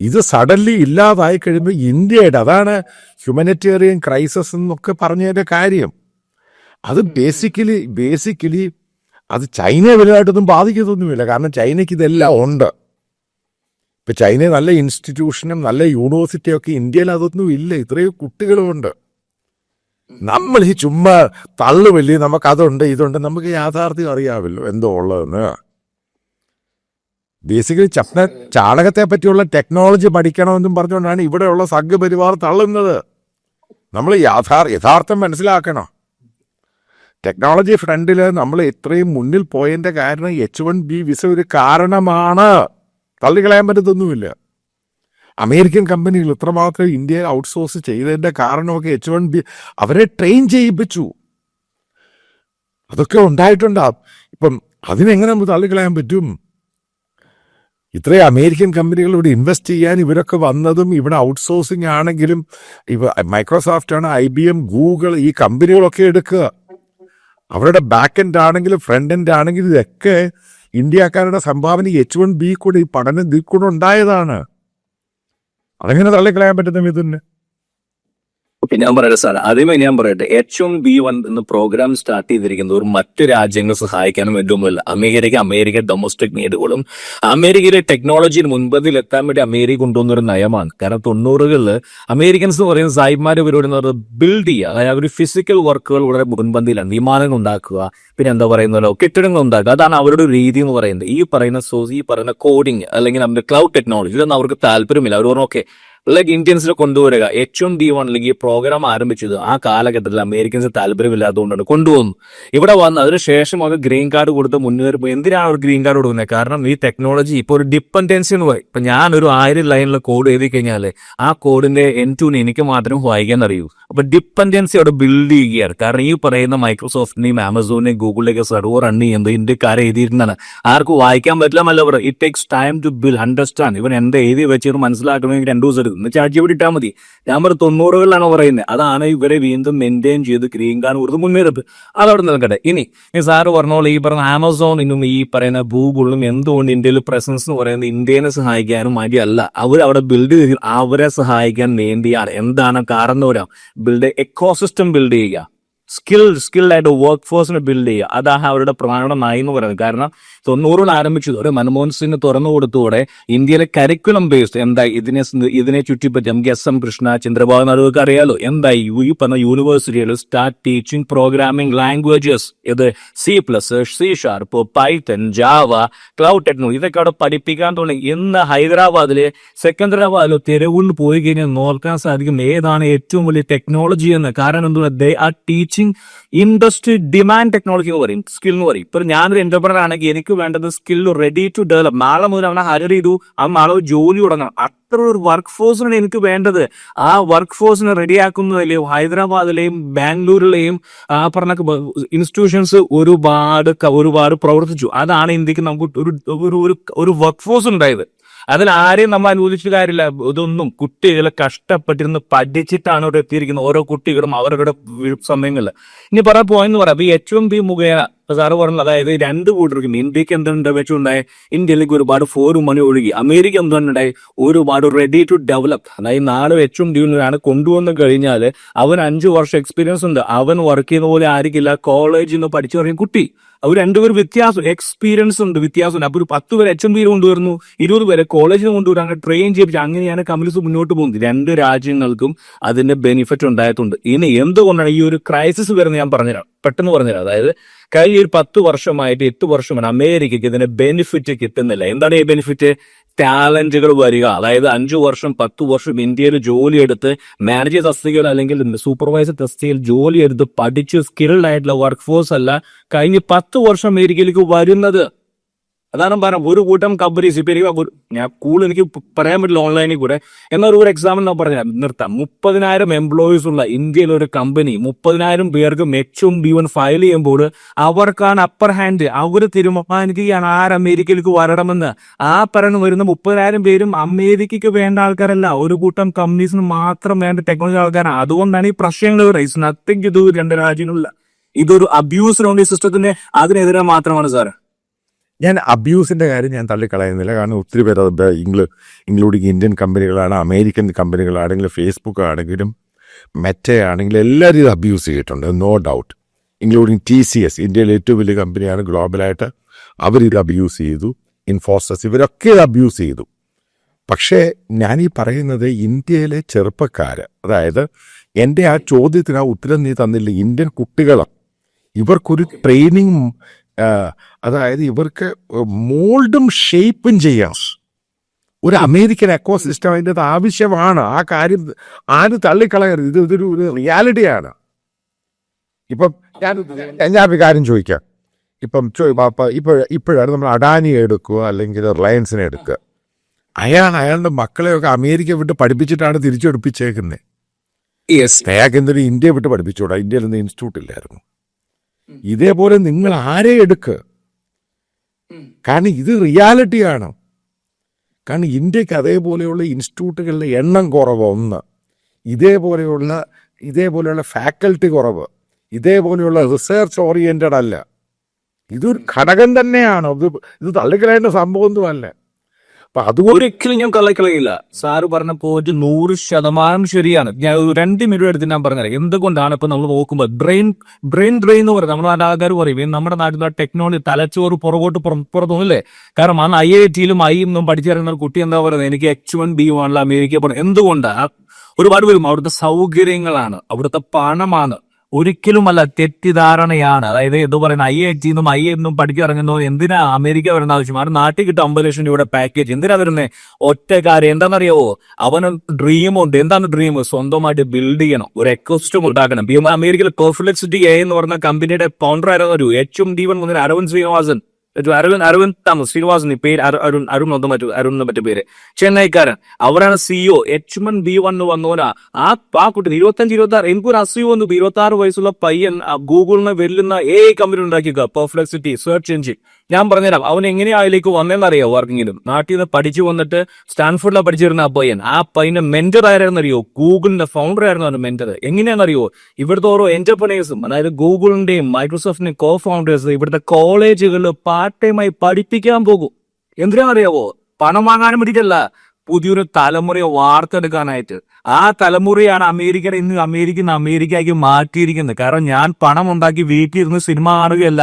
ഇത് സഡൻലി ഇല്ലാതായി കഴിയുമ്പോൾ ഇന്ത്യയുടെ, അതാണ് ഹ്യൂമനിറ്റേറിയൻ ക്രൈസിസ് എന്നൊക്കെ പറഞ്ഞതിൻ്റെ കാര്യം. അത് ബേസിക്കലി അത് ചൈനയെ വലുതായിട്ടൊന്നും ബാധിക്കത്തൊന്നുമില്ല. കാരണം ചൈനയ്ക്ക് ഇതെല്ലാം ഉണ്ട്. ഇപ്പം ചൈന നല്ല ഇൻസ്റ്റിറ്റ്യൂഷനും നല്ല യൂണിവേഴ്സിറ്റിയൊക്കെ ഇന്ത്യയിൽ അതൊന്നും ഇല്ല. ഇത്രയും കുട്ടികളുമുണ്ട്. നമ്മൾ ഈ ചുമ്മാ തള്ളുവല്ലി നമുക്കതുണ്ട് ഇതുണ്ട്, നമുക്ക് യാഥാർത്ഥ്യം അറിയാമല്ലോ എന്തോ ഉള്ളതെന്ന്. ബേസിക്കലി ചാണകത്തെ പറ്റിയുള്ള ടെക്നോളജി പഠിക്കണമെന്നും പറഞ്ഞുകൊണ്ടാണ് ഇവിടെയുള്ള സംഘപരിവാർ തള്ളുന്നത്. നമ്മൾ യഥാർത്ഥം മനസ്സിലാക്കണം. ടെക്നോളജി ഫ്രണ്ടിൽ നമ്മൾ ഇത്രയും മുന്നിൽ പോയതിൻ്റെ കാരണം H1B വിസ ഒരു കാരണമാണ്. തള്ളിക്കളയാൻ പറ്റത്തൊന്നുമില്ല. അമേരിക്കൻ കമ്പനികൾ ഇത്രമാത്രം ഇന്ത്യയിൽ ഔട്ട്സോഴ്സ് ചെയ്തതിൻ്റെ കാരണമൊക്കെ H1B അവരെ ട്രെയിൻ ചെയ്യിപ്പിച്ചു. അതൊക്കെ ഉണ്ടായിട്ടുണ്ടാവും. ഇപ്പം അതിനെങ്ങനെ നമ്മൾ തള്ളിക്കളയാൻ പറ്റും? ഇത്രയും അമേരിക്കൻ കമ്പനികൾ ഇവിടെ ഇൻവെസ്റ്റ് ചെയ്യാൻ ഇവരൊക്കെ വന്നതും ഇവിടെ ഔട്ട്സോഴ്സിങ് ആണെങ്കിലും മൈക്രോസോഫ്റ്റ് ആണ്, IBM, ഗൂഗിൾ, ഈ കമ്പനികളൊക്കെ എടുക്കുക. അവരുടെ ബാക്ക് എൻഡ് ആണെങ്കിലും ഫ്രണ്ട് എൻഡ് ആണെങ്കിലും ഇതൊക്കെ ഇന്ത്യക്കാരുടെ സംഭാവന H1B കൂടെ ഈ പഠനം ഇതിൽ കൂടെ ഉണ്ടായതാണ്. അതെങ്ങനെ തള്ളിക്കളയാൻ പറ്റുന്ന ഇതിന്? ഞാൻ പറയട്ടെ സാർ, ആദ്യമേ ഞാൻ പറയട്ടെ, H1B1 എന്ന പ്രോഗ്രാം സ്റ്റാർട്ട് ചെയ്തിരിക്കുന്നത് ഒരു മറ്റു രാജ്യങ്ങളെ സഹായിക്കാനും വേണ്ടിയൊന്നുമില്ല. അമേരിക്ക ഡൊമസ്റ്റിക് നീഡുകളും അമേരിക്കയിലെ ടെക്നോളജിയിൽ മുൻപതിലെത്താൻ വേണ്ടി അമേരിക്ക കൊണ്ടുവന്ന ഒരു നയമാണ്. കാരണം 90കളിൽ അമേരിക്കൻസ് എന്ന് പറയുന്ന സായിപ്മാരുടെ പരിപാടി എന്ന് പറയുന്നത് ബിൽഡ് ചെയ്യുക, അതായത് ഒരു ഫിസിക്കൽ വർക്കുകൾ വളരെ മുൻപന്തിയിലാണ്. വിമാനങ്ങൾ ഉണ്ടാക്കുക, പിന്നെ എന്താ പറയുന്നല്ലോ കെട്ടിടങ്ങൾ ഉണ്ടാക്കുക. അതാണ് അവരുടെ രീതി എന്ന് പറയുന്നത്. ഈ പറയുന്ന കോഡിങ് അല്ലെങ്കിൽ നമ്മുടെ ക്ലൗഡ് ടെക്നോളജി ഇതൊന്നും അവർക്ക് താല്പര്യമില്ല. അവർ പറഞ്ഞു ഓക്കെ ഇന്ത്യൻസിനെ കൊണ്ടുവരിക. H1B1 അല്ലെങ്കിൽ പ്രോഗ്രാം ആരംഭിച്ചത് ആ കാലഘട്ടത്തിൽ അമേരിക്കൻസ് താല്പര്യമില്ലാത്തതുകൊണ്ടാണ് കൊണ്ടുവന്നു. ഇവിടെ വന്ന് അതിനുശേഷം അവർ ഗ്രീൻ കാർഡ് കൊടുത്ത് മുന്നേറുമ്പോൾ എന്തിനാണ് അവർ ഗ്രീൻ കാർഡ് കൊടുക്കുന്നത്? കാരണം ഈ ടെക്നോളജി ഇപ്പോൾ ഒരു ഡിപ്പെൻഡൻസി എന്ന് പറയും. ഇപ്പം ഞാനൊരു 1000 ലൈനിലെ കോഡ് എഴുതി കഴിഞ്ഞാൽ ആ കോഡിന്റെ N2 എനിക്ക് മാത്രം വായിക്കാൻ അറിയൂ. അപ്പൊ ഡിപ്പെൻഡൻസി അവിടെ ബിൽഡ് ചെയ്യുകയാണ്. കാരണം ഈ പറയുന്ന മൈക്രോസോഫ്റ്റിനെയും ആമസോണിനെയും ഗൂഗിളിലേക്ക് സെർവർ റൺ ചെയ്യുന്നത് ഇന്ത്യക്കാരെ എഴുതിയിരുന്നതാണ്. ആർക്കും വായിക്കാൻ പറ്റില്ല എന്നല്ല പറയുക. It takes time to build understand. ഇവൻ എന്താ എഴുതി വെച്ചത് മനസ്സിലാക്കണമെങ്കിൽ 2 ദിവസം എടുക്കും. ചാർജ് ഇട്ടാൽ മതി. ഞാൻ 90കളിലാണ് പറയുന്നത്. അതാണ് ഇവരെ വീണ്ടും മെയിൻറ്റെയിൻ ചെയ്ത് ഗ്രീൻ കാർഡ് കൊടുത്ത് മുന്നേറപ്പ്. അതവിടെ നിൽക്കട്ടെ. ഇനി സാറ് പറഞ്ഞോളൂ, ഈ പറഞ്ഞ ആമസോണിനും ഈ പറയുന്ന ഗൂഗിളിനും എന്തുകൊണ്ട് ഇന്ത്യയിൽ പ്രസൻസ് എന്ന് പറയുന്നത് ഇന്ത്യനെ സഹായിക്കാനും വേണ്ടിയല്ല. അവരവിടെ ബിൽഡ് ചെയ്ത് അവരെ സഹായിക്കാൻ വേണ്ടിയാണ്. എന്താണ് കാരണം? ബിൽഡ് എക്കോസിസ്റ്റം ബിൽഡ് ചെയ്യുക, സ്കിൽഡായിട്ട് വർക്ക് ഫോഴ്സിനെ ബിൽഡ് ചെയ്യുക. അതാണ് അവരുടെ പ്രധാന നയം എന്ന് പറയുന്നത്. കാരണം 90കളിൽ ആരംഭിച്ചതോടെ മൻമോഹൻ സിംഗ് തുറന്നു കൊടുത്തതോടെ ഇന്ത്യയിലെ കരിക്കുലം ബേസ്ഡ് എന്തായി ഇതിനെ ചുറ്റിപ്പറ്റി നമുക്ക് SM കൃഷ്ണ, ചന്ദ്രബാബു നായിഡുവൊക്കെ അറിയാലോ. എന്തായി ഈ പറഞ്ഞ യൂണിവേഴ്സിറ്റികൾ സ്റ്റാർട്ട് ടീച്ചിങ് പ്രോഗ്രാമിംഗ് ലാംഗ്വേജസ്, ഇത് C++, C#, Python, Java, cloud technology ഇതൊക്കെ അവിടെ പഠിപ്പിക്കാൻ തുടങ്ങി. ഇന്ന് സെക്കന്ദരാബാദിലോ തെരുവുകളിൽ പോയി കഴിഞ്ഞാൽ നോക്കാൻ സാധിക്കും ഏതാണ് ഏറ്റവും വലിയ ടെക്നോളജി എന്ന്. കാരണം എന്തുകൊണ്ട് they are teaching industry demand technology എന്ന് പറയും, സ്കിൽ എന്ന് പറയും. ഇപ്പൊ ഞാനൊരു എന്റർപ്രണർ ആണെങ്കിൽ എനിക്ക് വേണ്ടത് സ്കിൽ റെഡി ടു ഡെവലപ്പ്. നാളെ മുതൽ അവനെ ഹയർ ചെയ്തു, അവൻ നാളെ ജോലി തുടങ്ങണം. അത്ര ഒരു വർക്ക് ഫോഴ്സിനാണ് എനിക്ക് വേണ്ടത്. ആ വർക്ക് ഫോഴ്സിനെ റെഡിയാക്കുന്നതിലെയും ഹൈദരാബാദിലെയും ബാംഗ്ലൂരിലെയും ആ പറഞ്ഞ ഇൻസ്റ്റിറ്റ്യൂഷൻസ് ഒരുപാട് പ്രവർത്തിച്ചു. അതാണ് ഇന്ത്യക്ക് നമുക്ക് ഒരു വർക്ക് ഫോഴ്സ് ഉണ്ടായത്. അതിൽ ആരെയും നമ്മൾ അനുവദിച്ചിട്ട് കാര്യമില്ല. ഇതൊന്നും കുട്ടികൾ കഷ്ടപ്പെട്ടിരുന്ന് പഠിച്ചിട്ടാണ് ഇവിടെ എത്തിയിരിക്കുന്നത്, ഓരോ കുട്ടികളും അവരുടെ സമയങ്ങളിൽ. ഇനി പറയാൻ പോയെന്ന് പറയാം, ഈ H1B മുഖേന സാറ് പറഞ്ഞത്, അതായത് രണ്ട് കൂട്ടർക്കും ഇന്ത്യക്ക് എന്തുണ്ട് വെച്ചുണ്ടായി, ഇന്ത്യയിലേക്ക് ഒരുപാട് 4 മണി ഒഴുകി, അമേരിക്ക എന്തുണ്ടായി ഒരുപാട് റെഡി ടു ഡെവലപ്പ്. അതായത് നാളെ H1B കൊണ്ടുവന്ന് കഴിഞ്ഞാൽ അവൻ 5 വർഷം എക്സ്പീരിയൻസ് ഉണ്ട്, അവൻ വർക്ക് ചെയ്യുന്ന പോലെ ആയിരിക്കില്ല കോളേജിൽ നിന്ന് പഠിച്ചു തുടങ്ങിയ കുട്ടി. അവർ രണ്ടുപേരും വ്യത്യാസം, എക്സ്പീരിയൻസ് ഉണ്ട്, വ്യത്യാസമുണ്ട്. അപ്പൊ ഒരു 10 പേര് H1B കൊണ്ടുവരുന്നു, 20 പേരെ കോളേജിൽ നിന്ന് കൊണ്ടുവരാൻ ട്രെയിൻ ചെയ്യിപ്പിച്ചു, അങ്ങനെയാണ് കമ്മ്യൂണിസ്റ്റ് മുന്നോട്ട് പോകുന്നത്. രണ്ട് രാജ്യങ്ങൾക്കും അതിന്റെ ബെനിഫിറ്റ് ഉണ്ടായിട്ടുണ്ട്. ഇനി എന്തുകൊണ്ടാണ് ഈ ഒരു ക്രൈസിസ് വരുന്നത് ഞാൻ പറഞ്ഞുതരാം, പെട്ടെന്ന് പറഞ്ഞുതരാം. അതായത് കഴിഞ്ഞ ഒരു 10 വർഷമായിട്ട് 8 വർഷമാണ് അമേരിക്കയ്ക്ക് ഇതിന്റെ ബെനിഫിറ്റ് കിട്ടുന്നില്ല. എന്താണ് ഈ ബെനിഫിറ്റ്? ടാലന്റുകൾ വരിക. അതായത് 5 വർഷം 10 വർഷം ഇന്ത്യയിൽ ജോലിയെടുത്ത് മാനേജർ തസ്തികയിൽ അല്ലെങ്കിൽ സൂപ്പർവൈസർ തസ്തികയിൽ ജോലിയെടുത്ത് പഠിച്ച് സ്കിൽഡ് ആയിട്ടുള്ള വർക്ക് ഫോഴ്സ് അല്ല കഴിഞ്ഞ് 10 വർഷം അമേരിക്കയിലേക്ക് വരുന്നത്. അതാണ് പറഞ്ഞത്. ഒരു കൂട്ടം കമ്പനീസ് ഇപ്പൊ ഞാൻ കൂടുതൽ എനിക്ക് പറയാൻ പറ്റില്ല ഓൺലൈനിൽ കൂടെ, എന്നാൽ ഒരു എക്സാമ്പിൾ ഞാൻ പറഞ്ഞാൽ നിർത്താം. 30,000 എംപ്ലോയീസ് ഉള്ള ഇന്ത്യയിലെ ഒരു കമ്പനി 30,000 പേർക്ക് H1B1 ഫയൽ ചെയ്യുമ്പോൾ അവർക്കാണ് അപ്പർ ഹാൻഡ്. അവർ തീരുമാനിക്കുകയാണ് ആര് അമേരിക്കയിലേക്ക് വരണമെന്ന്. ആ പറഞ്ഞു വരുന്ന 30,000 പേരും അമേരിക്കയ്ക്ക് വേണ്ട ആൾക്കാരല്ല, ഒരു കൂട്ടം കമ്പനീസിന് മാത്രം വേണ്ട ടെക്നോളജി ആൾക്കാരാണ്. അതുകൊണ്ടാണ് ഈ പ്രശ്നങ്ങൾ റൈസ് നത്തിങ് ഇത് രണ്ട് രാജ്യങ്ങളില്ല. ഇതൊരു അബ്യൂസ് സിസ്റ്റത്തിന്റെ അതിനെതിരെ മാത്രമാണ് സാർ. ഞാൻ അബ്യൂസിൻ്റെ കാര്യം ഞാൻ തള്ളിക്കളയുന്നില്ല, കാരണം ഒത്തിരി പേര് അത് ഇൻക്ലൂഡിങ് ഇന്ത്യൻ കമ്പനികളാണ്, അമേരിക്കൻ കമ്പനികളാണെങ്കിലും ഫേസ്ബുക്ക് ആണെങ്കിലും മെറ്റയാണെങ്കിലും എല്ലാവരും ഇത് അബ്യൂസ് ചെയ്തിട്ടുണ്ട്, നോ ഡൗട്ട്. ഇൻക്ലൂഡിങ് TCS, ഇന്ത്യയിലെ ഏറ്റവും വലിയ കമ്പനിയാണ് ഗ്ലോബലായിട്ട്, അവരിത് അബ്യൂസ് ചെയ്തു. ഇൻഫോസിസ്, ഇവരൊക്കെ ഇത് അബ്യൂസ് ചെയ്തു. പക്ഷേ ഞാനീ പറയുന്നത് ഇന്ത്യയിലെ ചെറുപ്പക്കാർ, അതായത് എൻ്റെ ആ ചോദ്യത്തിന് ആ ഉത്തരം നീ തന്നില്ല. ഇന്ത്യൻ കുട്ടികൾ ഇവർക്കൊരു ട്രെയിനിങ്, അതായത് ഇവർക്ക് മോൾഡും ഷേപ്പും ചെയ്യാം. ഒരു അമേരിക്കൻ എക്കോ സിസ്റ്റം അതിൻ്റെ ആവശ്യമാണ്. ആ കാര്യം ആരും തള്ളിക്കളയരുത്, ഇതൊരു റിയാലിറ്റിയാണ്. ഇപ്പം ഞാനൊരു കാര്യം ചോദിക്കാം. ഇപ്പോഴാണ് നമ്മൾ അഡാനി എടുക്കുക അല്ലെങ്കിൽ റിലയൻസിനെ എടുക്കുക. അയാളുടെ മക്കളെയൊക്കെ അമേരിക്ക വിട്ട് പഠിപ്പിച്ചിട്ടാണ് തിരിച്ചെടുപ്പിച്ചേക്കുന്നത്. അയാൾക്ക് എന്തൊരു ഇന്ത്യ വിട്ട് പഠിപ്പിച്ചൂടാ? ഇന്ത്യയിലൊന്നും ഇൻസ്റ്റിറ്റ്യൂട്ട് ഇല്ലായിരുന്നു. ഇതേപോലെ നിങ്ങൾ ആരെ എടുക്കുക, കാരണം ഇത് റിയാലിറ്റിയാണ്. കാരണം ഇന്ത്യക്ക് അതേപോലെയുള്ള ഇൻസ്റ്റിറ്റ്യൂട്ടുകളുടെ എണ്ണം കുറവ്, ഒന്ന് ഇതേപോലെയുള്ള ഫാക്കൽറ്റി കുറവ്, ഇതേപോലെയുള്ള റിസർച്ച് ഓറിയന്റഡ് അല്ല. ഇതൊരു ഘടകം തന്നെയാണ്. ഇത് തള്ളിക്കളയേണ്ട സംഭവമൊന്നുമല്ല. അപ്പൊ അതുകൊണ്ട് ഒരിക്കലും ഞാൻ തള്ളിക്കളയില്ല. സാറ് പറഞ്ഞ പോയിന്റ് 100% ശരിയാണ്. ഞാൻ 2 മിനിറ്റ് എടുത്ത് ഞാൻ പറഞ്ഞുതരാം എന്തുകൊണ്ടാണ്. ഇപ്പൊ നമ്മൾ നോക്കുമ്പോൾ ബ്രെയിൻ ഡ്രെയിൻ എന്ന് പറയും, നമ്മുടെ ആൾക്കാർ പറയും നമ്മുടെ നാട്ടിലെ ടെക്നോളജി തലച്ചോറ് പുറത്തൊന്നുമില്ലേ. കാരണം അന്ന് IIT-ലും IIM പഠിച്ചിറങ്ങുന്ന കുട്ടി എന്താ പറയുന്നത്, എനിക്ക് H1B1 അമേരിക്ക പോകണം. എന്തുകൊണ്ടാണ്? ഒരുപാട് പേരും അവിടുത്തെ സൗകര്യങ്ങളാണ്, അവിടുത്തെ പണമാണ്. ഒരിക്കലുമല്ല, തെറ്റിദ്ധാരണയാണ്. അതായത് ഇത് പറയുന്ന IIT-ന്നും IIM-ന്നും പഠിച്ചിറങ്ങുന്നു, എന്തിനാ അമേരിക്ക വരുന്ന ആവശ്യം? അവന് നാട്ടിൽ കിട്ടും 50 ലക്ഷം രൂപയുടെ പാക്കേജ്. എന്തിനാ വരുന്നത്? ഒറ്റ കാര്യം എന്താണെന്നറിയാവോ? അവന് ഡ്രീമുണ്ട്. എന്താണ് ഡ്രീം? സ്വന്തമായിട്ട് ബിൽഡ് ചെയ്യണം, ഒരു എക്കോസിസ്റ്റം ഉണ്ടാക്കണം. അമേരിക്കയിൽ പെർഫ്ലെക്സിറ്റി എന്ന് പറഞ്ഞ കമ്പനിയുടെ ഫൗണ്ടർ ആയിരുന്നു H1B1 മുതൽ അരവിന്ദ് ശ്രീനിവാസൻ, അരവിന്ദ് ശ്രീനിവാസൻ പേര്, അരുൺ മറ്റു പേര്, ചെന്നൈക്കാരൻ. അവരാണ് CEO. H1B1 വന്നോനാ ആ കുട്ടി 25-26, എനിക്കൊരു അസൂയ വന്നു. 26 വയസ്സുള്ള പയ്യൻ ഗൂഗിളിന് വെല്ലുന്ന കമ്പനി ഉണ്ടാക്കിയ പെർഫ്ലെക്സിറ്റി സെർച്ച് എഞ്ചിൻ. ഞാൻ പറഞ്ഞുതരാം അവൻ എങ്ങനെയാ അതിലേക്ക് വന്നതെന്നറിയോ? വർക്കിങ്ങിലും നാട്ടിൽ നിന്ന് പഠിച്ചു വന്നിട്ട് സ്റ്റാൻഫോർഡിലാണ് പഠിച്ചിരുന്ന ആ പയ്യന്റെ മെന്റർ ആരായിരുന്നറിയോ? ഗൂഗിളിന്റെ ഫൗണ്ടർ ആയിരുന്നു അവന്റെ മെന്റർ. എങ്ങനെയാണെന്നറിയോ? ഇവിടുത്തെ ഓരോ എന്റർപ്രനേഴ്സും, അതായത് ഗൂഗിളിന്റെയും മൈക്രോസോഫ്റ്റിന്റെയും കോ ഫൗണ്ടേഴ്സ് ഇവിടുത്തെ കോളേജുകളിൽ പാർട്ട് ടൈമായി പഠിപ്പിക്കാൻ പോകും. എന്തിനാണെന്നറിയാവോ? പണം വാങ്ങാനും വേണ്ടിയിട്ടല്ല, പുതിയൊരു തലമുറയെ വാർത്തെടുക്കാനായിട്ട്. ആ തലമുറയാണ് ഇന്ന് അമേരിക്കയ്ക്ക് മാറ്റിയിരിക്കുന്നത്. കാരണം ഞാൻ പണം ഉണ്ടാക്കി വീട്ടിലിരുന്ന് സിനിമ കാണുകയല്ല,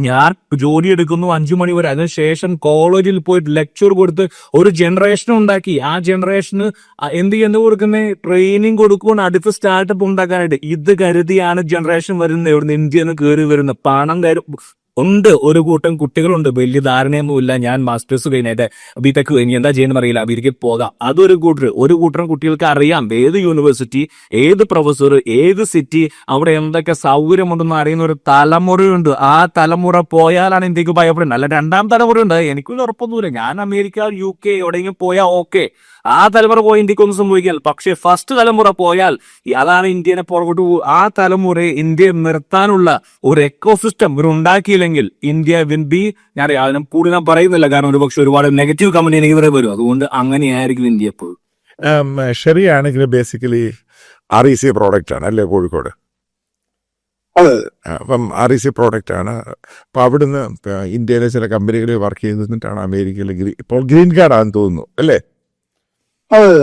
ഞാൻ ജോലി എടുക്കുന്നു 5 മണി വരെ, അതിനുശേഷം കോളേജിൽ പോയിട്ട് ലെക്ചർ കൊടുത്ത് ഒരു ജനറേഷൻ ഉണ്ടാക്കി. ആ ജനറേഷന് എന്ത് കൊടുക്കുന്നത്? ട്രെയിനിങ് കൊടുക്കുകയാണ് അടുത്ത സ്റ്റാർട്ടപ്പ് ഉണ്ടാക്കാനായിട്ട്. ഇത് കരുതിയാണ് ജനറേഷൻ വരുന്നത്. ഇവിടുന്ന് ഇന്ത്യയിൽ നിന്ന് കയറി വരുന്നത് പണം ഉണ്ട്. ഒരു കൂട്ടം കുട്ടികളുണ്ട്, വലിയ ധാരണയൊന്നുമില്ല. ഞാൻ മാസ്റ്റേഴ്സ് കഴിഞ്ഞിട്ട് ബിടെക് കഴിഞ്ഞ് എന്താ ചെയ്യുന്ന അറിയില്ല, അവർക്ക് പോകാം. അതൊരു കൂട്ടം കുട്ടികൾക്ക് അറിയാം ഏത് യൂണിവേഴ്സിറ്റി, ഏത് പ്രൊഫസർ, ഏത് സിറ്റി, അവിടെ എന്തൊക്കെ സൗകര്യമുണ്ടെന്ന് അറിയുന്ന ഒരു തലമുറയുണ്ട്. ആ തലമുറ പോയാലാണ് ഇന്ത്യക്ക് ഭയപ്പെടുന്നത്. അല്ല, 2ാം തലമുറയുണ്ട്. എനിക്കൊരു ഉറപ്പൊന്നുമില്ല. ഞാൻ അമേരിക്ക UK എവിടെയെങ്കിലും പോയാൽ ഓക്കെ, ആ തലമുറ പോയി ഇന്ത്യക്കൊന്നും സംഭവിക്കില്ല. പക്ഷെ ഫസ്റ്റ് തലമുറ പോയാൽ അതാണ് ഇന്ത്യനെ പുറകോട്ട് ആ തലമുറയെ ഇന്ത്യയെ നിർത്താനുള്ള ഒരു എക്കോസിസ്റ്റം ഇവർ ഉണ്ടാക്കിയില്ലെങ്കിൽ ഇന്ത്യ വിൽ ബി, ഞാൻ അതിനെ കൂടുതൽ ഞാൻ പറയുന്നില്ല, കാരണം ഒരു പക്ഷെ ഒരുപാട് നെഗറ്റീവ് കമന്റ് എനിക്ക് ഇവരെ വരും. അതുകൊണ്ട് അങ്ങനെയായിരിക്കും ഇന്ത്യ എപ്പോഴും. ശരിയാണെങ്കിൽ ബേസിക്കലി REC പ്രോഡക്റ്റ് ആണ് അല്ലേ കോഴിക്കോട്? അതെ. അപ്പം REC പ്രോഡക്റ്റ് ആണ്. അപ്പം അവിടുന്ന് ഇന്ത്യയിലെ ചില കമ്പനികളിൽ വർക്ക് ചെയ്തിട്ടാണ് അമേരിക്കയിൽ ഇപ്പോൾ ഗ്രീൻ കാർഡാണെന്ന് തോന്നുന്നു അല്ലേ? അതെ.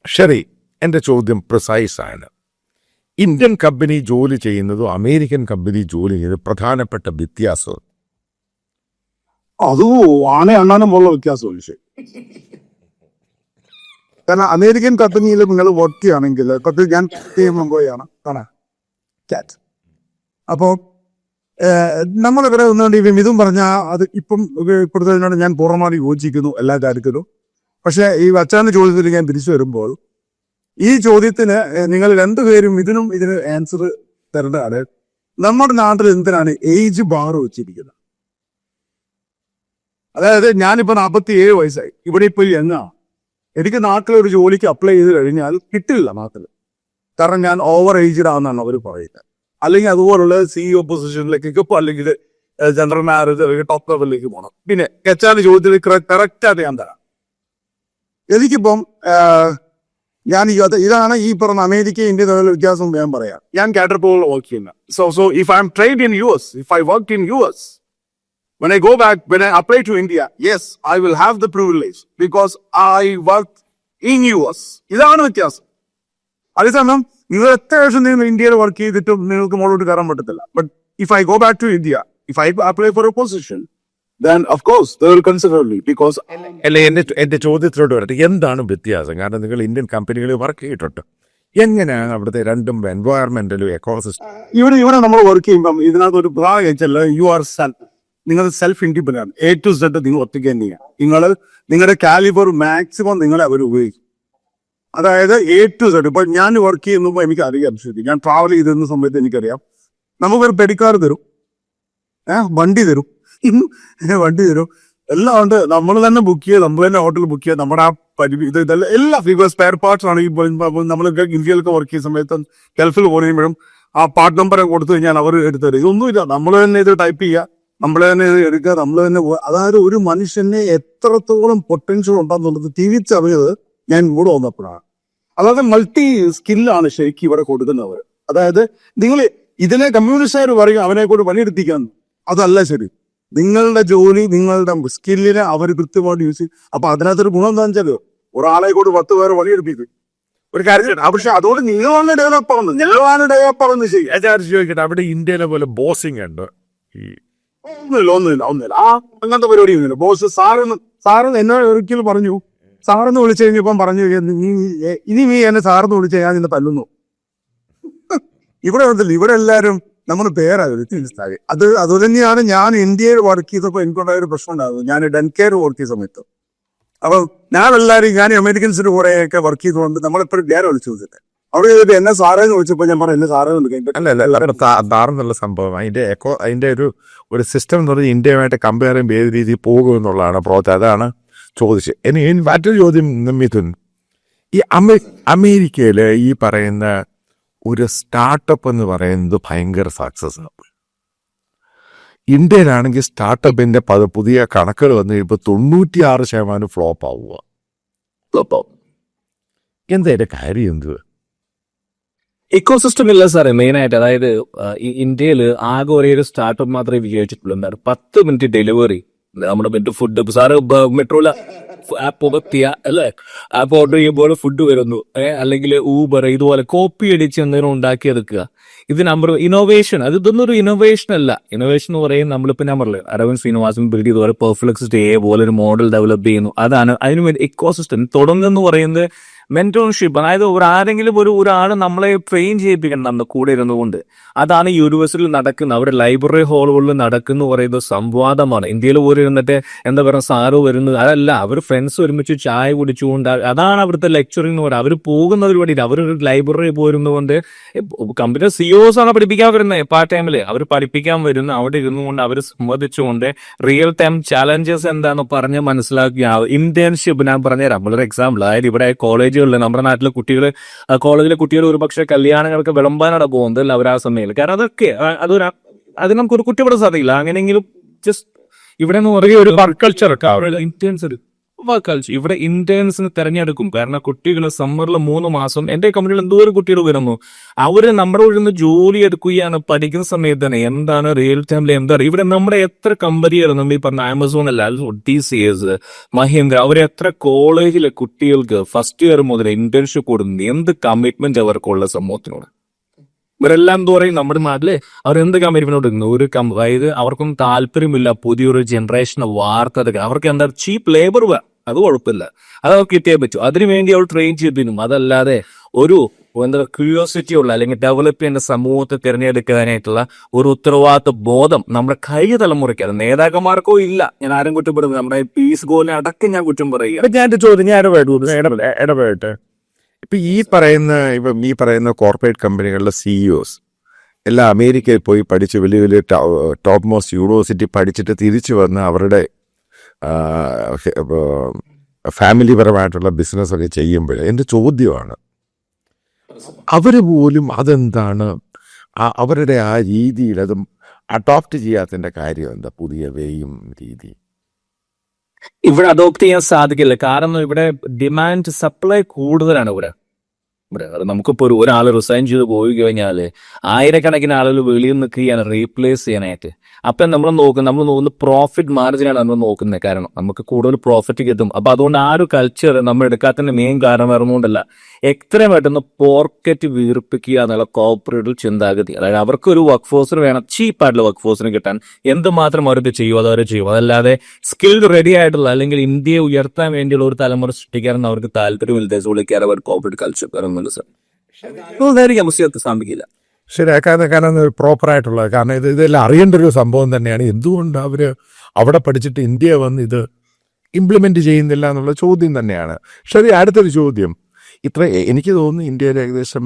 ശരി, എൻ്റെ ചോദ്യം പ്രിസൈസ് ആണ്. ഇന്ത്യൻ കമ്പനി ജോലി ചെയ്യുന്നതും അമേരിക്കൻ കമ്പനി ജോലി ചെയ്യുന്നതും പ്രധാനപ്പെട്ട വ്യത്യാസം? അത് ആണെ അണ്ണാനും പോലുള്ള വ്യത്യാസമാണ് ശരി. കാരണം അമേരിക്കൻ കമ്പനിയിൽ നിങ്ങൾ വർക്ക് ചെയ്യുകയാണെങ്കിൽ ഞാൻ എംപ്ലോയിയാണ് കാണാൻ ക്യാറ്റ്. അപ്പോൾ നമ്മളിവിടെ ഒന്നുകൊണ്ട് ഇതും പറഞ്ഞാൽ അത് ഇപ്പം ഇപ്പോഴത്തെ ഞാൻ പൂർണ്ണമായും യോജിക്കുന്നു എല്ലാ കാര്യത്തിലും. പക്ഷേ ഈ വച്ചാന്ന് ചോദ്യത്തിൽ ഞാൻ തിരിച്ചു വരുമ്പോൾ ഈ ചോദ്യത്തിന് നിങ്ങൾ രണ്ടുപേരും ഇതിന് ആൻസർ തരേണ്ടതാണ്. നമ്മുടെ നാട്ടിൽ എന്തിനാണ് ഏജ് ബാർ വെച്ചിരിക്കുന്നത്? അതായത് ഞാനിപ്പോ 47 വയസ്സായി, ഇവിടെ ഇപ്പൊ എന്നാ എനിക്ക് നാട്ടിലൊരു ജോലിക്ക് അപ്ലൈ ചെയ്ത് കഴിഞ്ഞാൽ കിട്ടില്ല നാട്ടിൽ. കാരണം ഞാൻ ഓവർ ഏജ്ഡ് ആണെന്നാണ് അവർ പറയുന്നത്. അല്ലെങ്കിൽ അതുപോലുള്ള CEO പൊസിഷനിലേക്ക് അല്ലെങ്കിൽ ജനറൽ മാനേജർ ടോപ്പ് ലെവലിലേക്ക് പോകണം. പിന്നെ HR ചോദ്യത്തിൽ കറക്റ്റായിട്ട് ഞാൻ തരാം. എനിക്കിപ്പം ഇതാണ് ഈ പറഞ്ഞ അമേരിക്ക ഇന്ത്യ തമ്മിലുള്ള വ്യത്യാസം ഞാൻ പറയാം. ഞാൻ കാറ്റർപില്ലറിൽ വർക്ക് ചെയ്യുന്ന. So if I M trained in US, if I worked in US, when I go back, when I apply to India, yes, I will have the privilege because I worked in US. ഇതാണ് വ്യത്യാസം. അതേസമയം നിങ്ങൾ എത്ര വർഷം നിങ്ങൾ ഇന്ത്യയിൽ work ചെയ്തിട്ടും നിങ്ങൾക്ക് മുകളിലോട്ട് കയറാൻ പറ്റത്തില്ല. But if I go back to India, if I apply for a position, then of course they will consider me because അല്ലെ എന്റെ ചോദ്യത്തിലോട്ട് വരട്ടെ, എന്താണ് വ്യത്യാസം? കാരണം നിങ്ങൾ ഇന്ത്യൻ കമ്പനികളിൽ വർക്ക് ചെയ്തിട്ടുണ്ട്, എങ്ങനെയാണ് അവിടുത്തെ രണ്ടും എൻവയോൺമെന്റലും എക്കോസിസ്റ്റം? ഇവിടെ നമ്മൾ വർക്ക് ചെയ്യുമ്പം ഇതിനകത്ത് ഒരു പ്രധാന കഴിച്ചല്ല, യു ആർ നിങ്ങൾ self independent. A to Z നിങ്ങൾ ഒറ്റയ്ക്ക് തന്നെ ചെയ്യാം. നിങ്ങളുടെ കാലിബർ മാക്സിമം നിങ്ങളെ അവർ ഉപയോഗിക്കും. അതായത് A to Z. ഇപ്പൊ ഞാൻ വർക്ക് ചെയ്യുമ്പോൾ എനിക്ക് അറിയാം, ശരി, ഞാൻ ട്രാവൽ ചെയ്തിരുന്ന സമയത്ത് എനിക്കറിയാം. നമുക്കൊരു പെഡിക്കാർ തരും, വണ്ടി തരും, എല്ലാം ഉണ്ട്. നമ്മൾ തന്നെ ബുക്ക് ചെയ്യുക, നമ്മൾ തന്നെ ഹോട്ടൽ ബുക്ക് ചെയ്യുക, നമ്മുടെ ആ ഇതെല്ലാം എല്ലാ സ്പെയർ പാർട്സ് ആണെങ്കിൽ നമ്മൾ ഇന്ത്യയിലൊക്കെ വർക്ക് ചെയ്യുന്ന സമയത്ത് ഗൾഫിൽ പോകുമ്പോഴും ആ പാർട്ട് നമ്പർ കൊടുത്തു കഴിഞ്ഞാൽ അവർ എടുത്തരും. ഇതൊന്നുമില്ല, നമ്മൾ തന്നെ ഇത് ടൈപ്പ് ചെയ്യുക, നമ്മൾ തന്നെ ഇത് എടുക്കുക, നമ്മൾ തന്നെ. അതായത് ഒരു മനുഷ്യനെ എത്രത്തോളം പൊട്ടൻഷ്യൽ ഉണ്ടെന്നുള്ളത് തിരിച്ചറിഞ്ഞത് ഞാൻ ഇവിടെ വന്നപ്പോഴാണ്. അതായത് മൾട്ടി സ്കില്ലാണ് ശരിക്കും ഇവിടെ കൊടുക്കുന്നവർ. അതായത് നിങ്ങൾ ഇതിനെ കമ്മ്യൂണിസ്റ്റുകാർ പറയും അവനെ കൊണ്ട് പണിയെടുത്തിക്കാൻ, അതല്ല ശരി. നിങ്ങളുടെ ജോലി, നിങ്ങളുടെ സ്കില്ലിനെ അവർ കൃത്യമായിട്ട് യൂസ് ചെയ്യും. അപ്പൊ അതിനകത്തൊരു ഗുണം എന്താണെന്ന് വെച്ചാൽ ഒരാളെ കൊണ്ട് 10 പേരെ പണിയെടുപ്പിക്കും. ഒരു കാര്യം, പക്ഷെ അതുകൊണ്ട് നിങ്ങളാണ് ഡെവലപ്പ് ആവുന്നത്. ശരി, ചോദിക്കട്ടെ, അവിടെ ഇന്ത്യയിലെ പോലെ ബോസിംഗ് ഉണ്ട്? ഒന്നുമില്ല. അങ്ങനത്തെ പരിപാടി ഒന്നുമില്ല. ബോസ് സാറ് എന്നോട് ഒരിക്കലും പറഞ്ഞു, സാറെന്ന് വിളിച്ചു കഴിഞ്ഞപ്പം പറഞ്ഞു, ഇനി നീ എന്നെ സാറെന്ന് വിളിച്ചാൽ ഞാൻ നിന്നെ തല്ലുന്നു. ഇവിടെ എല്ലാവരും നമ്മൾ പേരായി. അത് തന്നെയാണ് ഞാൻ ഇന്ത്യയിൽ വർക്ക് ചെയ്തപ്പോൾ എനിക്കുണ്ടായ ഒരു പ്രശ്നം ഉണ്ടാകുന്നത്. ഞാൻ ഡെൻകെയർ വർക്ക് ചെയ്ത സമയത്ത് അപ്പൊ ഞാൻ അമേരിക്കൻസിന്റെ കൂടെയൊക്കെ വർക്ക് ചെയ്തുകൊണ്ട് നമ്മളെപ്പോഴും ഡേരെ വിളിച്ചു കൊടുത്തിട്ട് അവിടെ എന്നെ സാറേന്ന് വിളിച്ചപ്പോൾ ഞാൻ പറഞ്ഞു എന്നെ സാറേന്ന് വിളിക്കാൻ. താറെന്നുള്ള സംഭവം അതിന്റെ ഒരു സിസ്റ്റം എന്ന് പറഞ്ഞാൽ ഇന്ത്യയുമായിട്ട് കമ്പയർ ചെയ്യുമ്പോൾ ഏത് രീതിയിൽ പോകുമെന്നുള്ളതാണ് പ്രോത്സാഹനം. അതാണ് ചോദിച്ചത്. ഇനി മറ്റൊരു ചോദ്യം, മിഥുൻ, ഈ അമേരിക്കയിൽ ഈ പറയുന്ന ഒരു സ്റ്റാർട്ടപ്പ് എന്ന് പറയുന്നത് ഭയങ്കര സക്സസ് ആണ്. ഇന്ത്യയിലാണെങ്കിൽ സ്റ്റാർട്ടപ്പിന്റെ പുതിയ കണക്കുകൾ വന്നു കഴിയുമ്പോൾ 96% ഫ്ലോപ്പ് ആവുക. എന്താ അതിന്റെ കാര്യം? എന്ത് ഇക്കോസിസ്റ്റം ഇല്ല സാറേ, മെയിനായിട്ട്. അതായത് ഇന്ത്യയിൽ ആകെ ഒരേ ഒരു സ്റ്റാർട്ടപ്പ് മാത്രമേ വിജയിച്ചിട്ടുള്ളൂ. 10 മിനിറ്റ് ഡെലിവറി. നമ്മുടെ ഫുഡ് സാറ് മെട്രോയില ആപ്പ് അല്ലേ, ആപ്പ് ഓർഡർ ചെയ്യുമ്പോൾ ഫുഡ് വരുന്നു, അല്ലെങ്കിൽ ഊബർ ഇതുപോലെ കോപ്പി അടിച്ച് എന്തെങ്കിലും ഉണ്ടാക്കിയെടുക്കുക. ഇത് ഇന്നോവേഷൻ. ഇതൊന്നും ഒരു ഇന്നോവേഷൻ അല്ല. ഇന്നോവേഷൻ എന്ന് പറയുന്നത് നമ്മളിപ്പോൾ ഞാൻ പറഞ്ഞില്ല, അരവിന്ദ് ശ്രീനിവാസൻ ബിൽഡ് ചെയ്ത പെർഫ്ലെക്സ് ഡേ പോലെ ഒരു മോഡൽ ഡെവലപ്പ് ചെയ്യുന്നു. അതാണ് അതിന് വേണ്ടി ഇക്കോസിസ്റ്റം തുടങ്ങുന്നു പറയുന്നത്. മെന്റോർഷിപ്പ്, അതായത് ആരെങ്കിലും ഒരാൾ നമ്മളെ ട്രെയിൻ ചെയ്യിപ്പിക്കണം നമ്മുടെ കൂടെ ഇരുന്നുകൊണ്ട്. അതാണ് യൂണിവേഴ്സിറ്റിയിൽ നടക്കുന്നത്. അവിടെ ലൈബ്രറി ഹാളുകളിൽ നടക്കുന്ന പറയുന്നത് സംവാദമാണ്. ഇന്ത്യയിൽ പോലും ഇരുന്നിട്ട് എന്താ പറയുക സാറ് വരുന്നത് അതല്ല, അവർ ഫ്രണ്ട്സ് ഒരുമിച്ച് ചായ കുടിച്ചുകൊണ്ട് അതാണ് അവിടുത്തെ ലെക്ചറിംഗ് എന്ന് പറയുന്നത്. അവർ പോകുന്നത് വേണ്ടിയിട്ട് അവർ ലൈബ്രറി പോരുന്നതുകൊണ്ട് കമ്പനി സിഒസ് ആണ് പഠിപ്പിക്കാൻ വരുന്നത്. പാർട്ട് ടൈമിൽ അവർ പഠിപ്പിക്കാൻ വരുന്ന അവിടെ ഇരുന്നുകൊണ്ട് അവർ സംവദിച്ചുകൊണ്ട് റിയൽ ടൈം ചാലഞ്ചസ് എന്താണെന്ന് പറഞ്ഞ് മനസ്സിലാക്കിയ ഇന്റേൺഷിപ്പ് ഞാൻ പറഞ്ഞുതരാം. നമ്മളൊരു എക്സാമ്പിൾ, അതായത് ഇവിടെ കോളേജുകളിൽ നമ്മുടെ നാട്ടിലെ കുട്ടികൾ കോളേജിലെ കുട്ടികൾ ഒരുപക്ഷെ കല്യാണങ്ങൾക്ക് വിളമ്പാനാണ് പോകുന്നത് അവർ ആ സമയത്ത്. കാരണം അതൊക്കെ അത് നമുക്കൊരു കുറ്റപ്പെടാൻ സാധിക്കില്ല. അങ്ങനെയെങ്കിലും ജസ്റ്റ് ഇവിടെ എന്ന് പറയുക ഒരു work culture interns work culture ഇവിടെ ഇന്റേൺസിന് തെരഞ്ഞെടുക്കും. കാരണം കുട്ടികൾ സമ്മറിൽ 3 മാസം എന്റെ കമ്പനിയിൽ എന്തോരം കുട്ടികൾ വരുന്നു, അവര് നമ്മുടെ ഉള്ളിൽ നിന്ന് ജോലി എടുക്കുകയാണ്. പഠിക്കുന്ന സമയത്ത് തന്നെ എന്താണ് റിയൽ ടൈമിൽ എന്താണ് ഇവിടെ നമ്മുടെ എത്ര കമ്പനികൾ നമ്മൾ ഈ പറഞ്ഞ ആമസോൺ അല്ല TCS, മഹീന്ദ്ര, അവർ എത്ര കോളേജിലെ കുട്ടികൾക്ക് ഫസ്റ്റ് ഇയർ മുതൽ ഇന്റേൺഷിപ്പ് കൊടുക്കുന്നു. എന്ത് കമ്മിറ്റ്മെന്റ് അവർക്കുള്ള സമൂഹത്തിനോട്. ഇവരെല്ലാം എന്താ പറയും നമ്മുടെ നാട്ടില് അവർ എന്ത് കമ്മിറ്റ്മെന്റ് എടുക്കുന്നു, അതായത് അവർക്കൊന്നും താല്പര്യമില്ല പുതിയൊരു ജനറേഷനെ വാർത്തെടുക്കുക. അവർക്ക് എന്താ ചീപ്പ് ലേബർ അത് കുഴപ്പമില്ല, അത് അവർക്ക് കിട്ടിയേ പറ്റൂ. അതിനുവേണ്ടി അവർ ട്രെയിൻ ചെയ്തിരുന്നു. അതല്ലാതെ ഒരു എന്താ ക്യൂരിയോസിറ്റി ഉള്ള അല്ലെങ്കിൽ ഡെവലപ്പ് ചെയ്യേണ്ട സമൂഹത്തെ തിരഞ്ഞെടുക്കാനായിട്ടുള്ള ഒരു ഉത്തരവാദിത്വ ബോധം നമ്മുടെ കഴിഞ്ഞ തലമുറയ്ക്ക് അത് നേതാക്കന്മാർക്കോ ഇല്ല. ഞാൻ ആരും കുറ്റപ്പെടുന്നത് നമ്മുടെ പീസ് ഗോളിനെ അടക്കം ഞാൻ കുറ്റം പറയുക. ഞാൻ ചോദ്യം ഞാൻ ഇടപെടട്ടെ. ഇപ്പം ഈ പറയുന്ന കോർപ്പറേറ്റ് കമ്പനികളിലെ CEOs എല്ലാം അമേരിക്കയിൽ പോയി പഠിച്ച് വലിയ വലിയ ടോപ്പ് മോസ്റ്റ് യൂണിവേഴ്സിറ്റി പഠിച്ചിട്ട് തിരിച്ചു വന്ന് അവരുടെ ഫാമിലിപരമായിട്ടുള്ള ബിസിനസ്സൊക്കെ ചെയ്യുമ്പോൾ എൻ്റെ ചോദ്യമാണ്, അവർ പോലും അതെന്താണ് അവരുടെ ആ രീതിയിൽ അതും അഡോപ്റ്റ് ചെയ്യാത്തതിൻ്റെ കാര്യം എന്താ? പുതിയ വേയും രീതി ഇവിടെ അഡോപ്റ്റ് ചെയ്യാൻ സാധിക്കില്ല. കാരണം ഇവിടെ ഡിമാൻഡ് സപ്ലൈ കൂടുതലാണ്. ഇവിടെ അത് നമുക്കിപ്പോൾ ഒരാൾ റിസൈൻ ചെയ്ത് പോയി കഴിഞ്ഞാൽ ആയിരക്കണക്കിന് ആളുകൾ വെളിയിൽ നിൽക്കുകയാണ് റീപ്ലേസ് ചെയ്യാനായിട്ട്. അപ്പം നമ്മൾ നോക്കുന്ന പ്രോഫിറ്റ് മാർജിനാണ് നമ്മൾ നോക്കുന്നത്. കാരണം നമുക്ക് കൂടുതൽ പ്രോഫിറ്റ് കിട്ടും. അപ്പം അതുകൊണ്ട് ആ ഒരു കൾച്ചർ നമ്മൾ എടുക്കാത്തതിന്റെ മെയിൻ കാരണം വരുന്നതുകൊണ്ടല്ല, എത്രയും പെട്ടെന്ന് പോക്കറ്റ് വീർപ്പിക്കുക എന്നുള്ള കോർപ്പറേറ്റ് ചിന്താഗതി. അതായത് അവർക്ക് ഒരു വർക്ക് ഫോഴ്സിന് വേണം, ചീപ്പായിട്ടുള്ള വർക്ക് ഫോഴ്സിന് കിട്ടാൻ എന്തുമാത്രം അവർക്ക് ചെയ്യുമോ അതവർ ചെയ്യും. അതല്ലാതെ സ്കിൽഡ് റെഡി ആയിട്ടുള്ള അല്ലെങ്കിൽ ഇന്ത്യയെ ഉയർത്താൻ വേണ്ടിയുള്ള ഒരു തലമുറ സൃഷ്ടിക്കാനൊന്നും അവർക്ക് താല്പര്യമില്ല. അവർ കോർപ്പറേറ്റ് കൾച്ചർ സാധിക്കില്ല. ശരി, കാരണം പ്രോപ്പറായിട്ടുള്ള കാരണം ഇതെല്ലാം അറിയേണ്ട ഒരു സംഭവം തന്നെയാണ്. എന്തുകൊണ്ട് അവർ അവിടെ പഠിച്ചിട്ട് ഇന്ത്യ വന്ന് ഇത് ഇംപ്ലിമെന്റ് ചെയ്യുന്നില്ല എന്നുള്ള ചോദ്യം തന്നെയാണ്. ശരി, അടുത്തൊരു ചോദ്യം. എനിക്ക് തോന്നുന്നു ഇന്ത്യയിൽ ഏകദേശം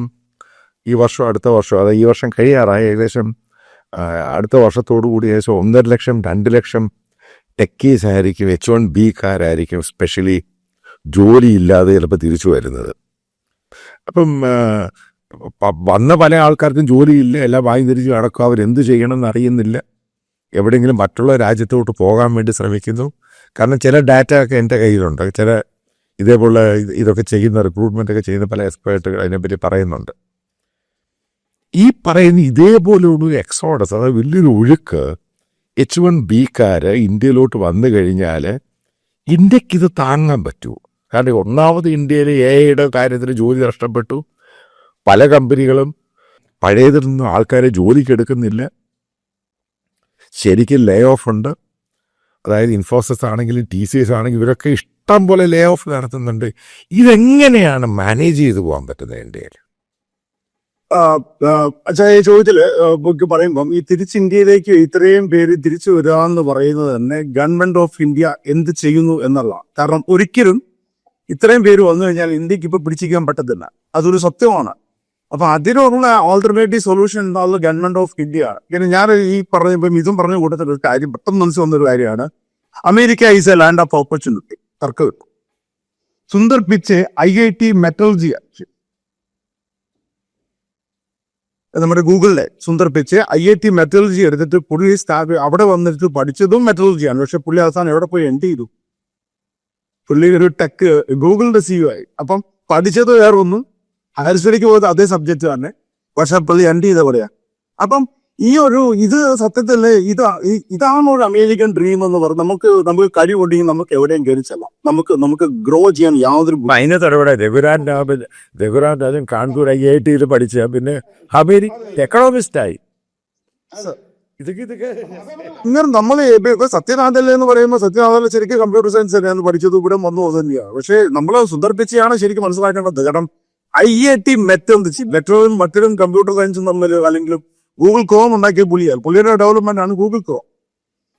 ഈ വർഷം അടുത്ത വർഷം അതായത് ഈ വർഷം കഴിയാറായി ഏകദേശം അടുത്ത വർഷത്തോടു കൂടി ഏകദേശം 1.5 ലക്ഷം 2 ലക്ഷം ടെക്കീസ് ആയിരിക്കും, H1B സ്പെഷ്യലി ജോലിയില്ലാതെ ചിലപ്പോൾ തിരിച്ചു വരുന്നത്. അപ്പം വന്ന പല ആൾക്കാർക്കും ജോലിയില്ല, എല്ലാം വാങ്ങി തിരിച്ച് നടക്കും. അവരെന്ത് ചെയ്യണമെന്ന് അറിയുന്നില്ല. എവിടെയെങ്കിലും മറ്റുള്ള രാജ്യത്തോട്ട് പോകാൻ വേണ്ടി ശ്രമിക്കുന്നു. കാരണം ചില ഡാറ്റ ഒക്കെ എൻ്റെ കയ്യിലുണ്ട്. ചില ഇതേപോലെ ഇതൊക്കെ ചെയ്യുന്ന റിക്രൂട്ട്മെൻ്റ് ഒക്കെ ചെയ്യുന്ന പല എക്സ്പേർട്ടുകൾ അതിനെപ്പറ്റി പറയുന്നുണ്ട്. ഈ പറയുന്ന ഇതേപോലെയുള്ള ഒരു എക്സോഡസ്, അതായത് വലിയൊരു ഒഴുക്ക് H1B ഇന്ത്യയിലോട്ട് വന്നു കഴിഞ്ഞാൽ ഇന്ത്യക്കിത് താങ്ങാൻ പറ്റുമോ? കാരണം ഒന്നാമത് ഇന്ത്യയിൽ AI കാര്യത്തിൽ ജോലി നഷ്ടപ്പെട്ടു. പല കമ്പനികളും പഴയതിൽ നിന്നും ആൾക്കാരെ ജോലിക്ക് എടുക്കുന്നില്ല. ശരിക്കും ലേ ഓഫ് ഉണ്ട്. അതായത് ഇൻഫോസിസ് ആണെങ്കിലും TCS ആണെങ്കിലും ഇവരൊക്കെ ഇഷ്ടം പോലെ ലേ ഓഫ് നടത്തുന്നുണ്ട്. ഇതെങ്ങനെയാണ് മാനേജ് ചെയ്ത് പോകാൻ പറ്റുന്നത് ഇന്ത്യയിൽ? ഈ ചോദ്യത്തില് പറയുമ്പം ഈ തിരിച്ച് ഇന്ത്യയിലേക്ക് ഇത്രയും പേര് തിരിച്ചു വരാന്ന് പറയുന്നത് തന്നെ ഗവൺമെന്റ് ഓഫ് ഇന്ത്യ എന്ത് ചെയ്യുന്നു എന്നുള്ള. കാരണം ഒരിക്കലും ഇത്രയും പേര് വന്നു കഴിഞ്ഞാൽ ഇന്ത്യക്ക് ഇപ്പൊ പിടിച്ചിരിക്കാൻ പറ്റത്തില്ല, അതൊരു സത്യമാണ്. അപ്പൊ അതിനുള്ള ഓൾട്ടർനേറ്റീവ് സൊല്യൂഷൻ ഉണ്ടാവുന്നത് ഗവൺമെന്റ് ഓഫ് ഇന്ത്യ ആണ്. പിന്നെ ഞാൻ ഈ പറഞ്ഞപ്പം ഇതും പറഞ്ഞ കൂട്ടത്തിൽ ഒരു കാര്യം പെട്ടെന്ന് മനസ്സിൽ വന്നൊരു കാര്യമാണ്, America is A land of opportunity. തർക്കം സുന്ദർ പിച്ചെ IIT മെറ്റലർജി, നമ്മുടെ ഗൂഗിളിലെ സുന്ദർ പിച്ചെ IIT മെറ്റലർജി എടുത്തിട്ട് പുള്ളി അവിടെ വന്നിട്ട് പഠിച്ചതും മെറ്റലർജിയാണ്. പക്ഷെ പുള്ളി അവസാനം എവിടെ പോയി എൻഡ് ചെയ്തു? പുള്ളി ഒരു ടെക് ഗൂഗിളിന്റെ CEO ആയി. അപ്പം പഠിച്ചത് വേറെ ഒന്നും, ഹയർ സ്റ്റഡിക്ക് പോയത് അതേ സബ്ജക്റ്റ് തന്നെ, പക്ഷെ പുള്ളി എൻഡ് ചെയ്ത പോലെയാ. അപ്പം ഇത് സത്യത്തിൽ ഇതാണ് ഒരു അമേരിക്കൻ ഡ്രീം എന്ന് പറഞ്ഞാൽ നമുക്ക് കഴിവുണ്ടെങ്കിൽ നമുക്ക് എവിടെയും കയറി ചെല്ലാം, നമുക്ക് ഗ്രോ ചെയ്യാൻ യാതൊരു. അതിനകത്ത് ഇടപെടെ രഘുരാൻ കാൺപൂർ IIT പഠിച്ച പിന്നെ അമേരിക്കൻ എക്കണോമിസ്റ്റായി. ഇങ്ങനെ നമ്മൾ സത്യനാഥല്ലേ എന്ന് പറയുമ്പോൾ സത്യനാഥല്ല ശരിക്കും കമ്പ്യൂട്ടർ സയൻസ് തന്നെയാണ് പഠിച്ചത്, ഇവിടെ വന്നു തന്നെയാണ്. പക്ഷേ നമ്മൾ സുന്ദർ പിച്ചയാണ് ശരിക്കും മനസ്സിലാക്കേണ്ടത്. കാരണം IIT മെറ്ററും മറ്റൊരു കമ്പ്യൂട്ടർ സയൻസും തമ്മിൽ, അല്ലെങ്കിൽ ഗൂഗിൾ ക്രോം ഉണ്ടാക്കിയ പുള്ളിയുടെ ഡെവലപ്മെന്റ് ആണ് ഗൂഗിൾ ക്രോം.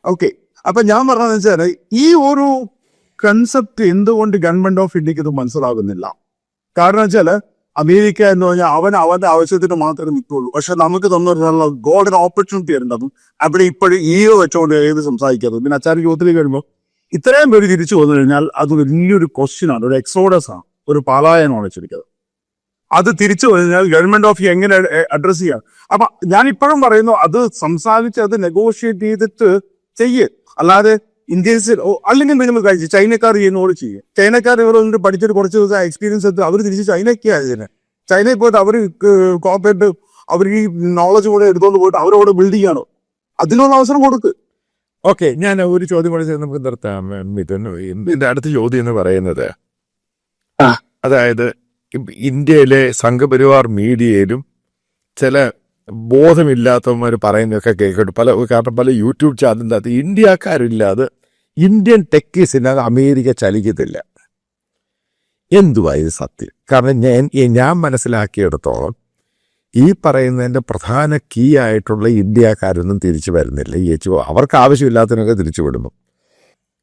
ഓക്കെ, അപ്പൊ ഞാൻ പറഞ്ഞതെന്ന് വെച്ചാൽ ഈ ഒരു കൺസെപ്റ്റ് എന്തുകൊണ്ട് ഗവൺമെന്റ് ഓഫ് ഇന്ത്യക്ക് ഇത് മനസ്സിലാകുന്നില്ല? കാരണം വെച്ചാല് അമേരിക്ക എന്ന് പറഞ്ഞാൽ അവന്റെ ആവശ്യത്തിന് മാത്രമേ നിൽക്കുള്ളൂ. പക്ഷെ നമുക്ക് തന്നിട്ടുള്ള ഗോൾഡൻ ഓപ്പർച്യൂണിറ്റി ആയിരുന്നതും അവിടെ ഇപ്പോഴും വെച്ചുകൊണ്ട് ഏത് സംസാരിക്കാത്തത്. പിന്നെ അച്ചാരി ചോദ്യത്തിലേക്ക് കഴിയുമ്പോൾ ഇത്രയും പേര് തിരിച്ചു വന്നു കഴിഞ്ഞാൽ അത് വലിയൊരു ക്വസ്റ്റ്യൻ ആണ്, ഒരു എക്സോഡസ് ആണ്, ഒരു പലായനമാണ് വെച്ചിരിക്കുന്നത്. അത് തിരിച്ചു കഴിഞ്ഞാൽ ഗവൺമെന്റ് ഓഫ് എങ്ങനെ അഡ്രസ് ചെയ്യാം? അപ്പൊ ഞാൻ ഇപ്പോഴും പറയുന്നു, അത് സംസാരിച്ച് അത് നെഗോഷിയേറ്റ് ചെയ്തിട്ട് ചെയ്യേ, അല്ലാതെ ഇന്ത്യൻസ് അല്ലെങ്കിൽ നിങ്ങൾ കഴിച്ചു ചൈനക്കാർ ചെയ്യുന്നോട് ചെയ്യും. ചൈനക്കാർ ഇവർ വന്നിട്ട് പഠിച്ചിട്ട് കുറച്ച് ദിവസം എക്സ്പീരിയൻസ് എടുത്ത് അവർ തിരിച്ച് ചൈനയ്ക്കായതിന് ചൈനയിൽ പോയിട്ട് അവർ കോപ്പറേറ്റ് അവർ ഈ നോളജ് കൂടെ എടുത്തോണ്ട് പോയിട്ട് അവരോട് ബിൽഡ് ചെയ്യണോ? അതിനുള്ള അവസരം കൊടുക്ക്. ഓക്കെ, ഞാൻ ഒരു ചോദ്യം കൂടെ ചെയ്ത് നമുക്ക് നിർത്താം. ഇതിന്റെ അടുത്ത ചോദ്യം എന്ന് പറയുന്നത്, അതായത് ഇന്ത്യയിലെ സംഘപരിവാർ മീഡിയയിലും ചില ബോധമില്ലാത്തവന്മാർ പറയുന്നതൊക്കെ കേൾക്കട്ടെ. കാരണം പല യൂട്യൂബ് ചാനലിൻ്റെ അകത്ത് ഇന്ത്യക്കാരില്ലാതെ, ഇന്ത്യൻ ടെക്കീസില്ലാതെ അമേരിക്ക ചലിക്കത്തില്ല. എന്തുവാ ഇത് സത്യം? കാരണം ഞാൻ മനസ്സിലാക്കിയെടുത്തോളം ഈ പറയുന്നതിൻ്റെ പ്രധാന കീ ആയിട്ടുള്ള ഇന്ത്യക്കാരൊന്നും തിരിച്ചു വരുന്നില്ല. അവർക്ക് ആവശ്യമില്ലാത്തതിനൊക്കെ തിരിച്ചു വിടുന്നു.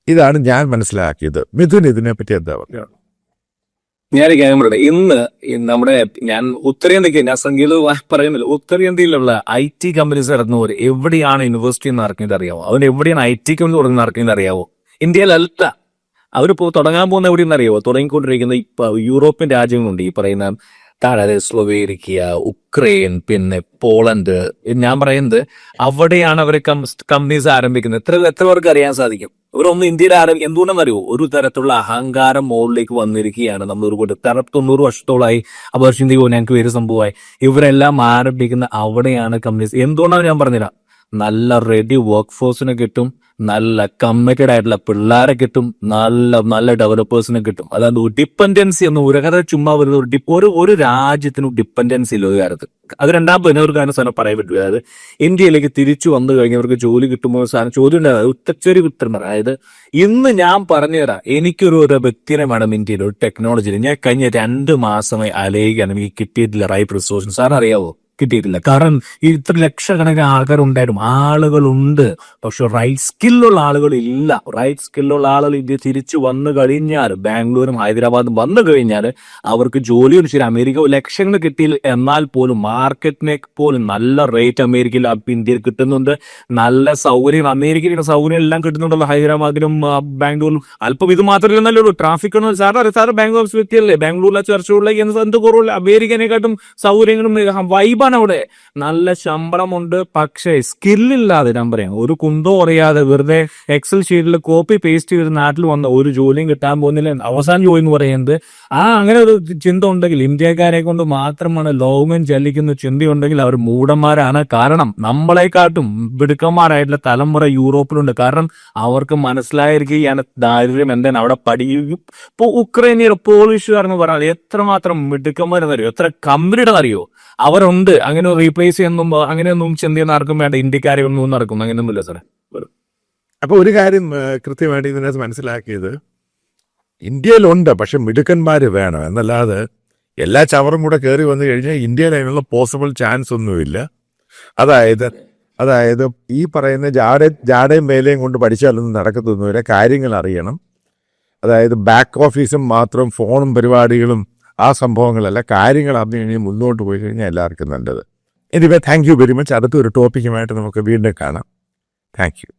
ഇതാണ് ഞാൻ മനസ്സിലാക്കിയത്. മിഥുൻ, ഇതിനെപ്പറ്റി എന്താ പറയുക? ഞാൻ ക്യാമറയുടെ ഇന്ന് നമ്മുടെ ഞാൻ ഉത്തരേന്ത്യക്ക് ഞാൻ സംഗീത പറയുന്നില്ല, ഉത്തരേന്ത്യയിലുള്ള IT കമ്പനീസ് നടന്നവർ എവിടെയാണ് യൂണിവേഴ്സിറ്റി എന്ന് നടക്കുന്നത് അറിയാവോ? അവൻ എവിടെയാണ് IT കമ്പനി തുടങ്ങി നടക്കുന്നത് അറിയാവോ? ഇന്ത്യയിലല്ല. അവരിപ്പോ തുടങ്ങാൻ പോകുന്ന എവിടെയെന്ന് അറിയാവോ? തുടങ്ങിക്കൊണ്ടിരിക്കുന്ന ഇപ്പൊ യൂറോപ്യൻ രാജ്യങ്ങളുണ്ട്, ഈ പറയുന്ന താഴെ സ്ലോവേനിയ, ഉക്രൈൻ, പിന്നെ പോളണ്ട്. ഞാൻ പറയുന്നത് അവിടെയാണ് അവർ കമ്പനീസ് ആരംഭിക്കുന്നത്. എത്ര പേർക്ക് അറിയാൻ സാധിക്കും? ഇവരൊന്നും ഇന്ത്യയിൽ എന്തുകൊണ്ടെന്നറിയോ? ഒരു തരത്തിലുള്ള അഹങ്കാരം മുകളിലേക്ക് വന്നിരിക്കുകയാണ്. നമ്മൾ ഒരു 90 വർഷത്തോളമായി അപർഷിന്തി ഞങ്ങൾക്ക് വേറെ സംഭവമായി. ഇവരെല്ലാം ആരംഭിക്കുന്ന അവിടെയാണ് കമ്പനീസ്. എന്തുകൊണ്ടാണ് ഞാൻ പറഞ്ഞുതരാം. നല്ല റെഡി വർക്ക് ഫോഴ്സിനെ കിട്ടും, നല്ല കമ്മിറ്റഡ് ആയിട്ടുള്ള പിള്ളേരെ കിട്ടും, നല്ല ഡെവലപ്പേഴ്സിനെ കിട്ടും. അതായത് ഡിപ്പെൻഡൻസി എന്ന് ഒരു കഥ ചുമ്മാ വരുന്ന ഒരു രാജ്യത്തിന് ഡിപ്പെൻഡൻസി ഇല്ല ഒരു കാര്യത്തിൽ. അത് രണ്ടാമത് ഒരു കാര്യം സാധനം പറയാൻ പറ്റും. അതായത് ഇന്ത്യയിലേക്ക് തിരിച്ചു വന്നു കഴിഞ്ഞവർക്ക് ജോലി കിട്ടുമ്പോൾ സാധനം ചോദ്യം ഉണ്ടായത് ചെറിയ ഉത്തരം. അതായത് ഇന്ന് ഞാൻ പറഞ്ഞുതരാം, എനിക്കൊരു വ്യക്തിനെ വേണം ഇന്ത്യയിൽ ഒരു ടെക്നോളജിയിൽ. ഞാൻ കഴിഞ്ഞ 2 മാസമായി അലയുകയാണ്, എനിക്ക് കിട്ടിയിട്ടില്ല റൈറ്റ് റിസോഴ്സ്. സാറിന് അറിയാവോ? കിട്ടിയിട്ടില്ല. കാരണം ഇത്ര ലക്ഷക്കണക്കിന് ആൾക്കാരുണ്ടായിരുന്നു, ആളുകളുണ്ട്, പക്ഷെ റൈറ്റ് സ്കില്ലുള്ള ആളുകൾ ഇല്ല. റൈറ്റ് സ്കില്ലുള്ള ആളുകൾ ഇന്ത്യ തിരിച്ചു വന്നു കഴിഞ്ഞാൽ, ബാംഗ്ലൂരും ഹൈദരാബാദും വന്നു കഴിഞ്ഞാൽ അവർക്ക് ജോലി ശരി അമേരിക്ക ലക്ഷങ്ങൾ കിട്ടിയില്ല, എന്നാൽ പോലും മാർക്കറ്റിനെ പോലും നല്ല റേറ്റ് അമേരിക്കയിൽ ഇന്ത്യയിൽ കിട്ടുന്നുണ്ട്. നല്ല സൗകര്യം അമേരിക്കയിലെ സൗകര്യം എല്ലാം കിട്ടുന്നുണ്ടല്ലോ ഹൈദരാബാദിലും ബാംഗ്ലൂരിലും. അല്പം ഇത് മാത്രമല്ലല്ലോ ട്രാഫിക് ആണ്. സാറ് ബാംഗ്ലൂർ വ്യക്തിയല്ലേ? ബാംഗ്ലൂരിലെ ചർച്ചകളിലേക്ക് എന്ത് കുറവില്ല. അമേരിക്കനെക്കാട്ടും സൗകര്യങ്ങളും വൈബാണ് അവിടെ. നല്ല ശമ്പളമുണ്ട്, പക്ഷേ സ്കില്ലില്ലാതെ ഞാൻ പറയാം ഒരു കുന്തോ അറിയാതെ വെറുതെ എക്സൽ ഷീറ്റിൽ കോപ്പി പേസ്റ്റ് ചെയ്ത് നാട്ടിൽ വന്ന ഒരു ജോലിയും കിട്ടാൻ പോകുന്നില്ല. അവസാനം ജോലി എന്ന് പറയുന്നത് അങ്ങനെ ഒരു ചിന്ത ഉണ്ടെങ്കിൽ, ഇന്ത്യക്കാരെ കൊണ്ട് മാത്രമാണ് ലോകം ചലിക്കുന്ന ചിന്തയുണ്ടെങ്കിൽ അവർ മൂഢന്മാരാണ്. കാരണം നമ്മളെക്കാട്ടും മിടുക്കന്മാരായിട്ടുള്ള തലമുറ യൂറോപ്പിലുണ്ട്. കാരണം അവർക്ക് മനസ്സിലായിരിക്കുകയാണ് ദാരിദ്ര്യം എന്താണ്. അവിടെ ഇപ്പൊ ഉക്രൈനിയർ പോളിഷുകാരെന്ന് പറഞ്ഞാൽ എത്രമാത്രം മിടുക്കന്മാരെന്നറിയോ, എത്ര കമ്പനിയുടെന്നറിയോ അവരുണ്ട്. അങ്ങനെ റീപ്ലേസ് ചെയ്യുന്നു അങ്ങനെയൊന്നും ചിന്തയൊന്നും ആർക്കും വേണ്ട. ഇന്ത്യക്കാരെ ഒന്നും നടക്കും അങ്ങനെയൊന്നുമില്ല സാറേ. അപ്പൊ ഒരു കാര്യം കൃത്യമായിട്ട് ഇതിനകത്ത് മനസ്സിലാക്കിയത്, ഇന്ത്യയിലുണ്ട്, പക്ഷെ മിടുക്കന്മാര് വേണം എന്നല്ലാതെ എല്ലാ ചവറും കൂടെ കയറി വന്നു കഴിഞ്ഞാൽ ഇന്ത്യയിൽ അതിനുള്ള പോസിബിൾ ചാൻസ് ഒന്നുമില്ല. അതായത് ഈ പറയുന്ന ജാടയും വേലയും കൊണ്ട് പഠിച്ചാലൊന്നും നടക്കത്തൊന്നുമില്ല. കാര്യങ്ങൾ അറിയണം. അതായത് ബാക്ക് ഓഫീസും മാത്രം ഫോണും പരിപാടികളും ആ സംഭവങ്ങളല്ല, കാര്യങ്ങൾ അറിഞ്ഞു കഴിഞ്ഞാൽ മുന്നോട്ട് പോയി കഴിഞ്ഞാൽ എല്ലാവർക്കും നല്ലത്. Anyway, thank you very much. അടുത്തൊരു ടോപ്പിക്കുമായിട്ട് നമുക്ക് വീണ്ടും കാണാം. Thank you.